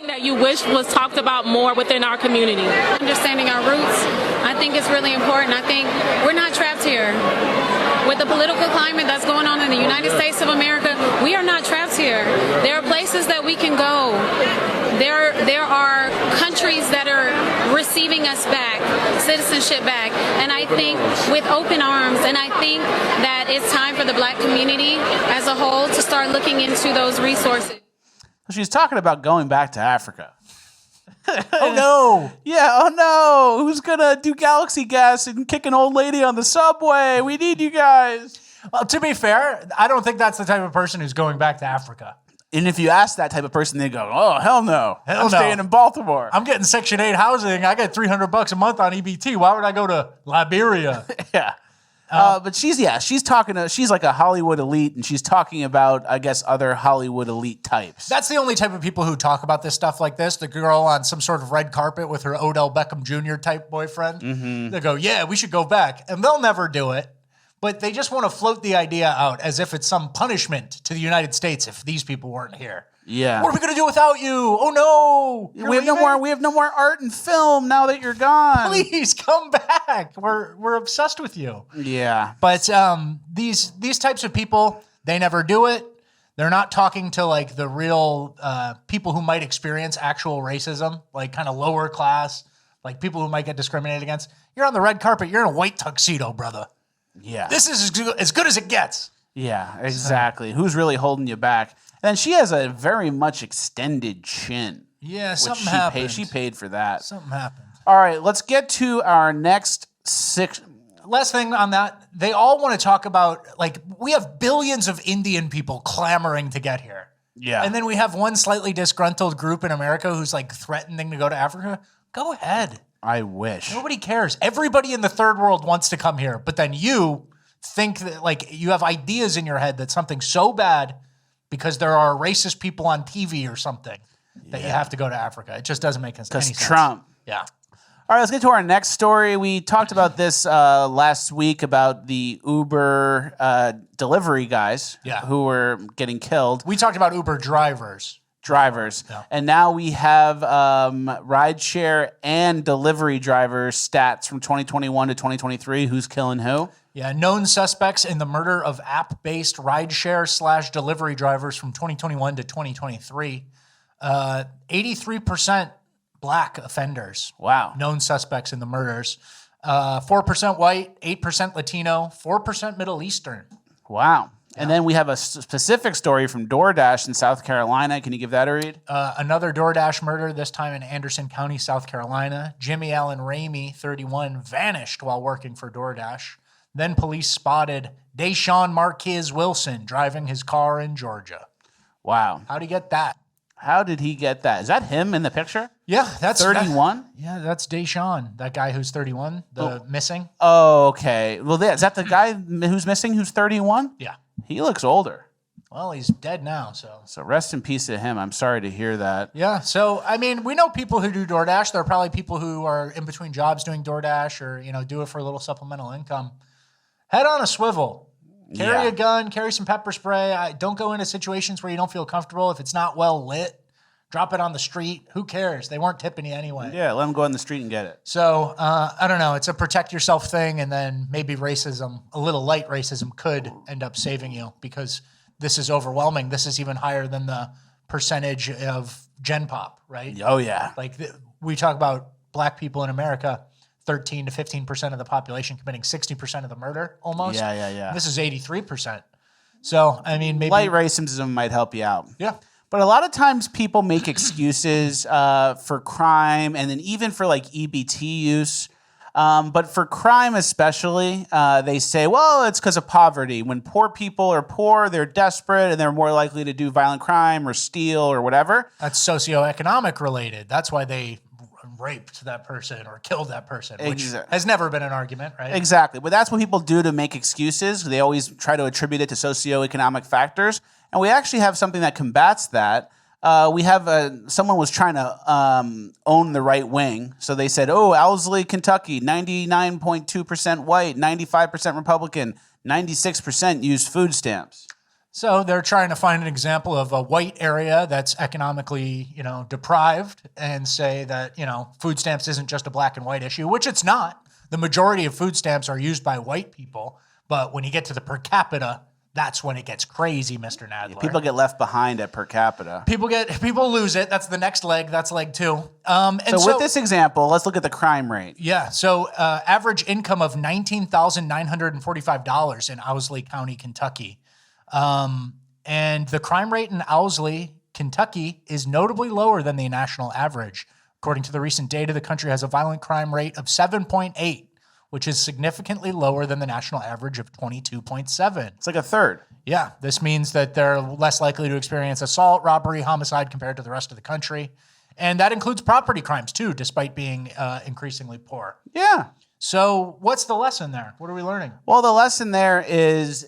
That you wish was talked about more within our community. Understanding our roots, I think it's really important. I think we're not trapped here. With the political climate that's going on in the United States of America, we are not trapped here. There are places that we can go. There are countries that are receiving us back, citizenship back, and I think with open arms, and I think that it's time for the Black community as a whole to start looking into those resources. She's talking about going back to Africa. Oh, no. Yeah, oh, no. Who's going to do galaxy gas and kick an old lady on the subway? We need you guys. Well, to be fair, I don't think that's the type of person who's going back to Africa. And if you ask that type of person, they go, oh, hell no. Hell I'm staying in Baltimore. I'm getting Section 8 housing. I get $300 a month on EBT. Why would I go to Liberia? Yeah. But she's like a Hollywood elite, and she's talking about, I guess, other Hollywood elite types. That's the only type of people who talk about this stuff like this. The girl on some sort of red carpet with her Odell Beckham Jr. type boyfriend. Mm-hmm. They go, yeah, we should go back. And they'll never do it. But they just want to float the idea out as if it's some punishment to the United States if these people weren't here. Yeah. What are we going to do without you? Oh, no. We have no more art and film now that you're gone. Please come back. We're obsessed with you. Yeah. But these types of people, they never do it. They're not talking to like the real people who might experience actual racism, like kind of lower class, like people who might get discriminated against. You're on the red carpet. You're in a white tuxedo, brother. Yeah. This is as good as it gets. Yeah, exactly. Who's really holding you back? And she has a very much extended chin. Yeah, something happened. She paid for that. Something happened. All right, let's get to our next Last thing on that, they all want to talk about, like, we have billions of Indian people clamoring to get here. Yeah. And then we have one slightly disgruntled group in America who's like threatening to go to Africa. Go ahead. I wish. Nobody cares. Everybody in the third world wants to come here, but then you think that, like, you have ideas in your head that something's so bad because there are racist people on TV or something that you have to go to Africa. It just doesn't make any sense. Because Trump. Yeah. All right, let's get to our next story. We talked about this last week about the Uber delivery guys who were getting killed. We talked about Uber drivers. Yeah. And now we have rideshare and delivery drivers stats from 2021 to 2023. Who's killing who? Yeah, known suspects in the murder of app-based rideshare / delivery drivers from 2021 to 2023. 83% Black offenders. Wow. Known suspects in the murders. 4% white, 8% Latino, 4% Middle Eastern. Wow. And then we have a specific story from DoorDash in South Carolina. Can you give that a read? Another DoorDash murder, this time in Anderson County, South Carolina. Jimmy Allen Ramey, 31, vanished while working for DoorDash. Then police spotted Deshaun Marquez Wilson driving his car in Georgia. Wow. How'd he get that? How did he get that? Is that him in the picture? Yeah, that's 31. Yeah, that's Deshaun, that guy who's 31, missing. Oh, okay. Well, is that the guy who's missing who's 31? Yeah. He looks older. Well, he's dead now, so. So rest in peace to him. I'm sorry to hear that. Yeah, so, I mean, we know people who do DoorDash. There are probably people who are in between jobs doing DoorDash or, do it for a little supplemental income. Head on a swivel. Carry a gun, carry some pepper spray. Don't go into situations where you don't feel comfortable. If it's not well lit, drop it on the street. Who cares? They weren't tipping you anyway. Yeah, let them go on the street and get it. So, I don't know. It's a protect yourself thing, and then maybe racism, a little light racism, could end up saving you because this is overwhelming. This is even higher than the percentage of Gen Pop, right? Oh, yeah. Like, we talk about Black people in America, 13 to 15% of the population committing 60% of the murder, almost. Yeah. This is 83%. So, I mean, maybe... Light racism might help you out. Yeah. But a lot of times people make excuses for crime and then even for like EBT use. But for crime especially, they say, well, it's because of poverty. When poor people are poor, they're desperate, and they're more likely to do violent crime or steal or whatever. That's socioeconomic related. That's why they raped that person or killed that person, which has never been an argument, right? Exactly. But that's what people do to make excuses. They always try to attribute it to socioeconomic factors. And we actually have something that combats that. We have someone was trying to own the right wing. So they said, oh, Owsley, Kentucky, 99.2% white, 95% Republican, 96% used food stamps. So they're trying to find an example of a white area that's economically, deprived and say that, food stamps isn't just a black and white issue, which it's not. The majority of food stamps are used by white people. But when you get to the per capita, that's when it gets crazy, Mr. Nadler. Yeah, people get left behind at per capita. People lose it. That's the next leg. That's leg 2. So with this example, let's look at the crime rate. Yeah. So average income of $19,945 in Owsley County, Kentucky. And the crime rate in Owsley, Kentucky is notably lower than the national average. According to the recent data, the country has a violent crime rate of 7.8, which is significantly lower than the national average of 22.7. It's like a third. Yeah. This means that they're less likely to experience assault, robbery, homicide compared to the rest of the country. And that includes property crimes too, despite being increasingly poor. Yeah. So what's the lesson there? What are we learning? Well, the lesson there is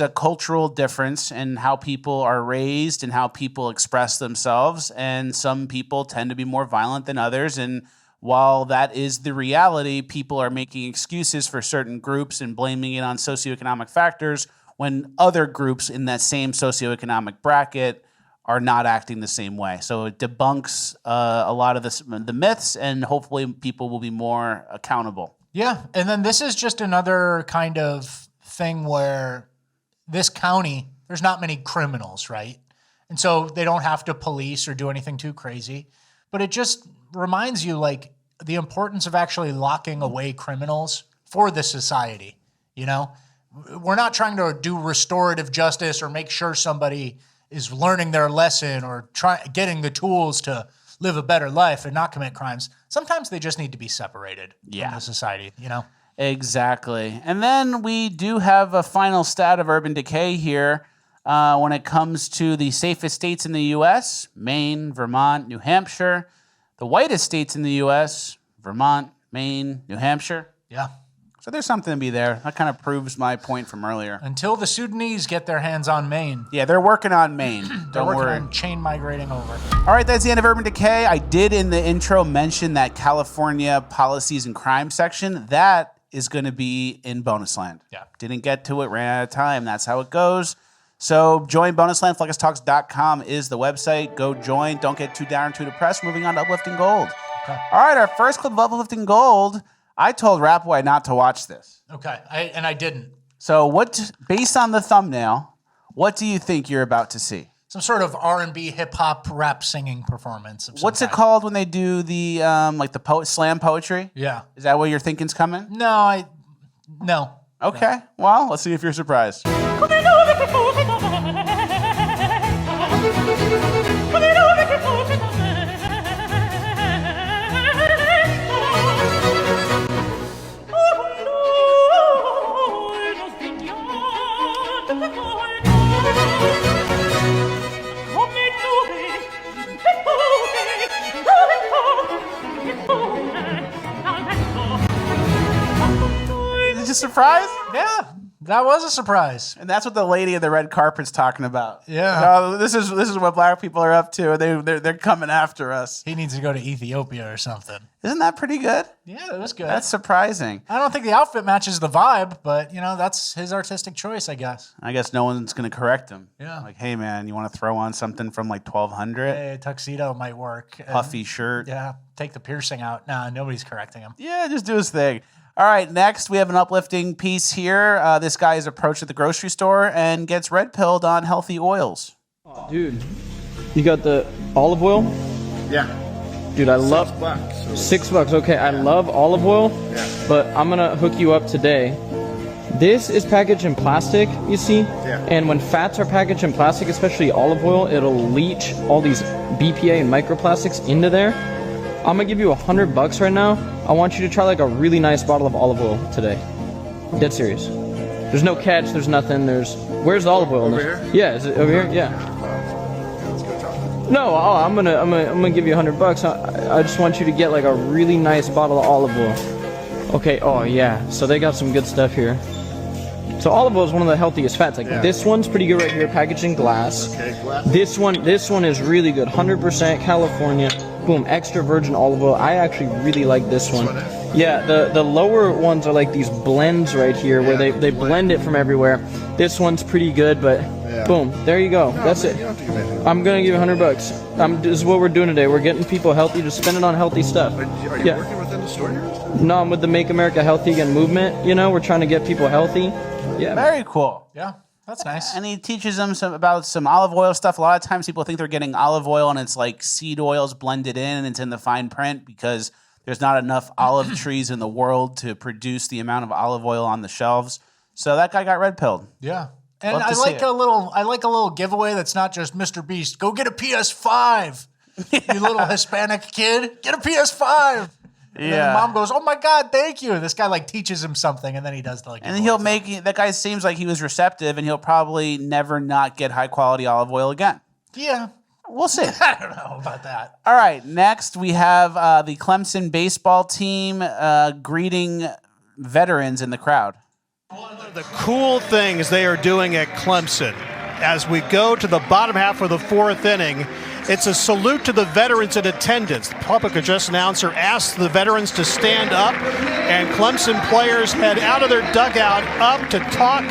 a cultural difference in how people are raised and how people express themselves. And some people tend to be more violent than others. And while that is the reality, people are making excuses for certain groups and blaming it on socioeconomic factors when other groups in that same socioeconomic bracket are not acting the same way. So it debunks a lot of the myths, and hopefully people will be more accountable. Yeah, and then this is just another kind of thing where this county, there's not many criminals, right? And so they don't have to police or do anything too crazy. But it just reminds you, like, the importance of actually locking away criminals for the society, We're not trying to do restorative justice or make sure somebody is learning their lesson or getting the tools to live a better life and not commit crimes. Sometimes they just need to be separated from the society, Exactly. And then we do have a final stat of Urban Decay here when it comes to the safest states in the U.S., Maine, Vermont, New Hampshire. The whitest states in the U.S., Vermont, Maine, New Hampshire. Yeah. So there's something to be there. That kind of proves my point from earlier. Until the Sudanese get their hands on Maine. Yeah, they're working on Maine. They're working on chain migrating over. All right, that's the end of Urban Decay. I did in the intro mention that California policies and crime section. That is going to be in Bonus Land. Yeah. Didn't get to it, ran out of time. That's how it goes. So join Bonus Land. FleckisTalks.com is the website. Go join. Don't get too down or too depressed. Moving on to Uplifting Gold. Okay. All right, our first clip of Uplifting Gold. I told Rapboy not to watch this. Okay, and I didn't. So based on the thumbnail, what do you think you're about to see? Some sort of R&B, hip-hop, rap singing performance of some What's it called when they do the slam poetry? Yeah. Is that what you're thinking's coming? No. Okay, well, let's see if you're surprised. Is it a surprise? Yeah, that was a surprise. And that's what the lady in the red carpet's talking about. Yeah. This is what black people are up to. They're coming after us. He needs to go to Ethiopia or something. Isn't that pretty good? Yeah, that was good. That's surprising. I don't think the outfit matches the vibe, but that's his artistic choice, I guess. I guess no one's going to correct him. Yeah. Like, hey man, you want to throw on something from like 1200? Hey, a tuxedo might work. Puffy shirt. Yeah, take the piercing out. Nah, nobody's correcting him. Yeah, just do his thing. All right, next we have an uplifting piece here. This guy is approached at the grocery store and gets red pilled on healthy oils. Dude, you got the olive oil? Yeah. Dude, I love $6. Okay, I love olive oil, but I'm gonna hook you up today. This is packaged in plastic, you see? Yeah. And when fats are packaged in plastic, especially olive oil, it'll leach all these BPA and microplastics into there. I'm gonna give you $100 right now. I want you to try like a really nice bottle of olive oil today. Dead serious. There's no catch. There's nothing. Where's the olive oil? Over here? Yeah, is it over here? Yeah. No, I'm gonna give you $100. I just want you to get like a really nice bottle of olive oil. Okay. Oh yeah. So they got some good stuff here. So olive oil is one of the healthiest fats. Like this one's pretty good right here, packaged in glass. Okay, glass. This one is really good. 100% California. Boom, extra virgin olive oil. I actually really like this one. Yeah, the lower ones are like these blends right here where they blend it from everywhere. This one's pretty good, but boom, there you go. That's it. I'm gonna give you $100. This is what we're doing today. We're getting people healthy, just spending on healthy stuff. Are you working within the store here? No, I'm with the Make America Healthy Again movement. You know, we're trying to get people healthy. Yeah. Very cool. Yeah, that's nice. And he teaches them about some olive oil stuff. A lot of times people think they're getting olive oil and it's like seed oils blended in and it's in the fine print because there's not enough olive trees in the world to produce the amount of olive oil on the shelves. So that guy got red pilled. Yeah. And Love to I see like it. a little giveaway that's not just Mr. Beast. Go get a PS5. You little Hispanic kid. Get a PS5. And then the mom goes, "Oh my God, thank you." This guy like teaches him something, and then he does the like. And then that guy seems like he was receptive, and he'll probably never not get high quality olive oil again. Yeah, we'll see. I don't know about that. All right, next we have the Clemson baseball team greeting veterans in the crowd. The cool things they are doing at Clemson as we go to the bottom half of the fourth inning. It's a salute to the veterans in attendance. The public address announcer asks the veterans to stand up, and Clemson players head out of their dugout up to talk,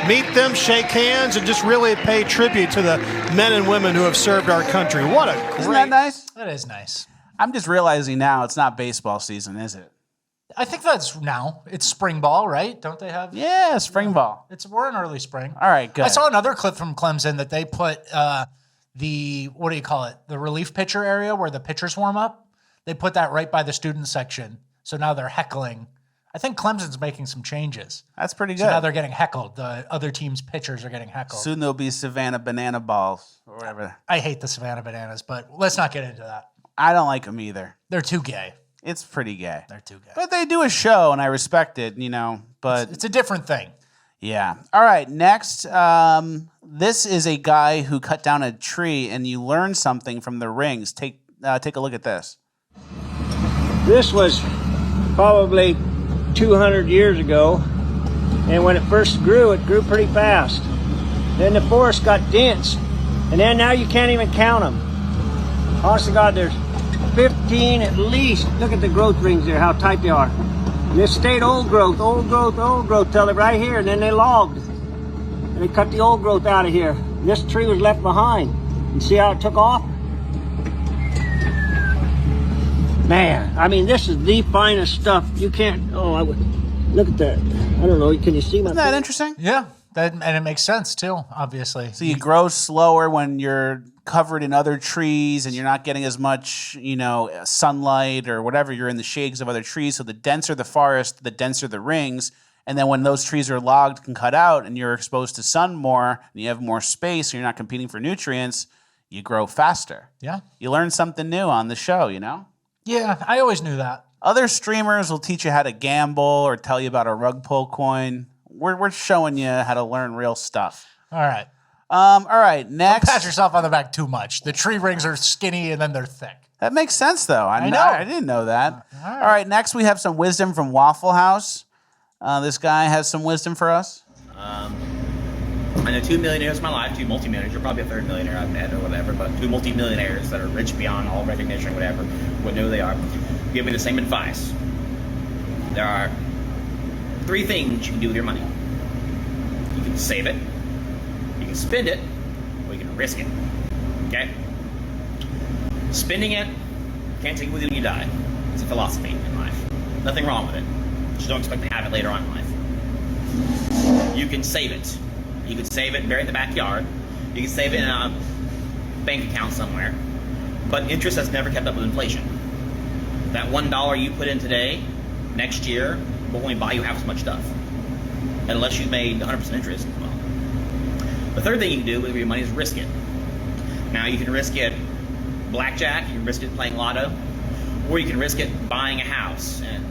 meet them, shake hands, and just really pay tribute to the men and women who have served our country. What a great... Isn't that nice? That is nice. I'm just realizing now it's not baseball season, is it? I think that's now. It's spring ball, right? Don't they have? Yeah, spring ball. We're in early spring. All right, good. I saw another clip from Clemson that they put the relief pitcher area where the pitchers warm up. They put that right by the student section. So now they're heckling. I think Clemson's making some changes. That's pretty good. So now they're getting heckled. The other team's pitchers are getting heckled. Soon there'll be Savannah banana balls or whatever. I hate the Savannah bananas, but let's not get into that. I don't like them either. They're too gay. It's pretty gay. They're too gay. But they do a show, and I respect it, but... It's a different thing. Yeah. All right, next. This is a guy who cut down a tree, and you learn something from the rings. Take a look at this. This was probably 200 years ago, and when it first grew, it grew pretty fast. Then the forest got dense, and then now you can't even count them. Honest to God, there's 15 at least. Look at the growth rings there, how tight they are. And this stayed old growth till they're right here, and then they logged. And they cut the old growth out of here. And this tree was left behind. You see how it took off? Man, I mean, this is the finest stuff. You can't, look at that. I don't know, can you see my... Isn't that interesting? Yeah, and it makes sense too, obviously. So you grow slower when you're covered in other trees and you're not getting as much, sunlight or whatever. You're in the shades of other trees. So the denser the forest, the denser the rings. And then when those trees are logged and cut out and you're exposed to sun more and you have more space and you're not competing for nutrients, you grow faster. Yeah. You learn something new on the show, Yeah, I always knew that. Other streamers will teach you how to gamble or tell you about a rug pull coin. We're showing you how to learn real stuff. All right. All right, next. Don't pat yourself on the back too much. The tree rings are skinny and then they're thick. That makes sense, though. I know. I didn't know that. All right, next we have some wisdom from Waffle House. This guy has some wisdom for us. I know 2 millionaires in my life, 2 multimillionaires. You're probably a third millionaire I've met or whatever, but 2 multimillionaires that are rich beyond all recognition or whatever, wouldn't know who they are, give me the same advice. There are 3 things you can do with your money. You can save it, you can spend it, or you can risk it. Okay? Spending it, can't take it with you when you die. It's a philosophy in life. Nothing wrong with it. Just don't expect to have it later on in life. You can save it. You can save it and bury it in the backyard. You can save it in a bank account somewhere. But interest has never kept up with inflation. That $1 you put in today, next year, will only buy you half as much stuff. Unless you made 100% interest. Well, the third thing you can do with your money is risk it. Now you can risk it blackjack, you can risk it playing lotto, Or you can risk it buying a house and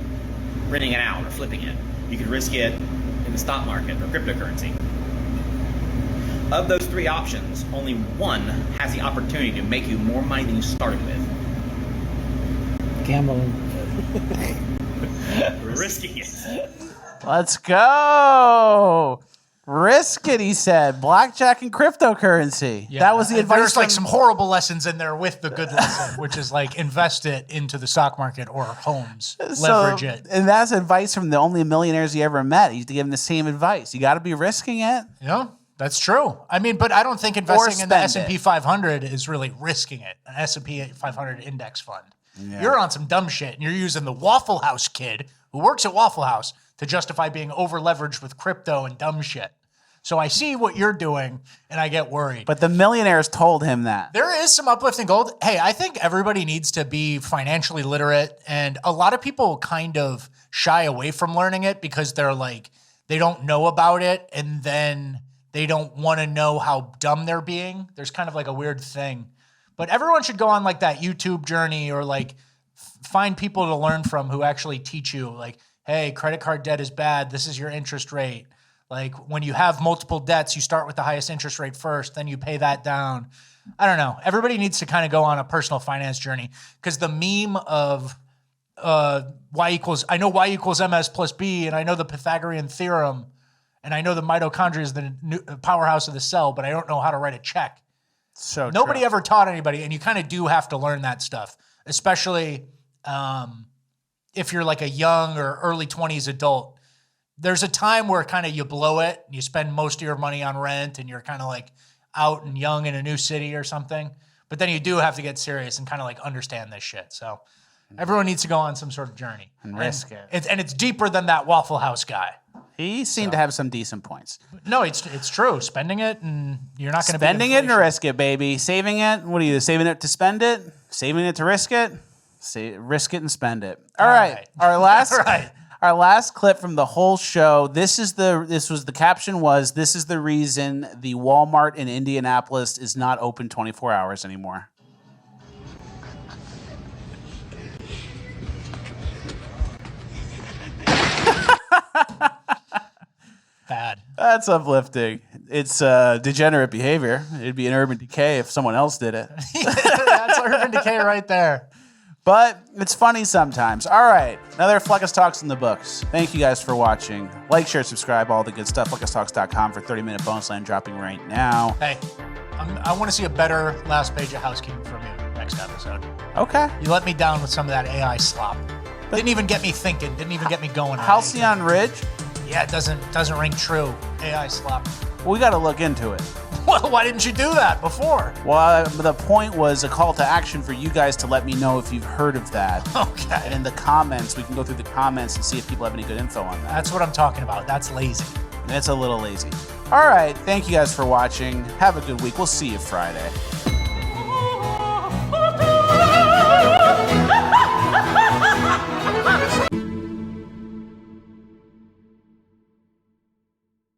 renting it out or flipping it. You could risk it in the stock market or cryptocurrency. Of those three options, only one has the opportunity to make you more money than you started with. Gambling. Risking it. Let's go. Risk it, he said. Blackjack and cryptocurrency. That was the advice. There's like some horrible lessons in there with the good lesson, which is like invest it into the stock market or homes. Leverage it. And that's advice from the only millionaires he ever met. He used to give him the same advice. You got to be risking it. Yeah, that's true. I mean, but I don't think investing in the S&P 500 is really risking it. An S&P 500 index fund. Yeah. You're on some dumb shit, and you're using the Waffle House kid who works at Waffle House to justify being over-leveraged with crypto and dumb shit. So I see what you're doing, and I get worried. But the millionaires told him that. There is some uplifting gold. Hey, I think everybody needs to be financially literate, and a lot of people kind of shy away from learning it because they're like, they don't know about it, and then they don't want to know how dumb they're being. There's kind of like a weird thing. But everyone should go on like that YouTube journey or like find people to learn from who actually teach you like, hey, credit card debt is bad. This is your interest rate. Like when you have multiple debts, you start with the highest interest rate first, then you pay that down. I don't know. Everybody needs to kind of go on a personal finance journey because the meme of I know Y equals MS plus B, and I know the Pythagorean theorem, and I know the mitochondria is the powerhouse of the cell, but I don't know how to write a check. So nobody ever taught anybody, and you kind of do have to learn that stuff, especially if you're like a young or early 20s adult. There's a time where kind of you blow it and you spend most of your money on rent and you're kind of like out and young in a new city or something. But then you do have to get serious and kind of like understand this shit. So everyone needs to go on some sort of journey. And risk it. And it's deeper than that Waffle House guy. He seemed to have some decent points. No, it's true. Spending it and you're not going to be spending it and risk it, baby. Saving it. What are you saving it to spend it? Saving it to risk it? Risk it and spend it. All right. Our last Our last clip from the whole show. This was the caption was, "This is the reason the Walmart in Indianapolis is not open 24 hours anymore." Bad. That's uplifting. It's degenerate behavior. It'd be an Urban Decay if someone else did it. That's Urban Decay right there. But it's funny sometimes. All right. Another Fleckus Talks in the books. Thank you guys for watching. Like, share, subscribe, all the good stuff. FleckUsTalks.com for 30-minute bonus land dropping right now. Hey, I want to see a better last page of housekeeping from you next episode. Okay. You let me down with some of that AI slop. Didn't even get me thinking. Didn't even get me going. Halcyon Ridge? Yeah, it doesn't ring true. AI slop. Well, we got to look into it. Well, why didn't you do that before? Well, the point was a call to action for you guys to let me know if you've heard of that. Okay. And in the comments, we can go through the comments and see if people have any good info on that. That's what I'm talking about. That's lazy. It's a little lazy. All right. Thank you guys for watching. Have a good week. We'll see you Friday.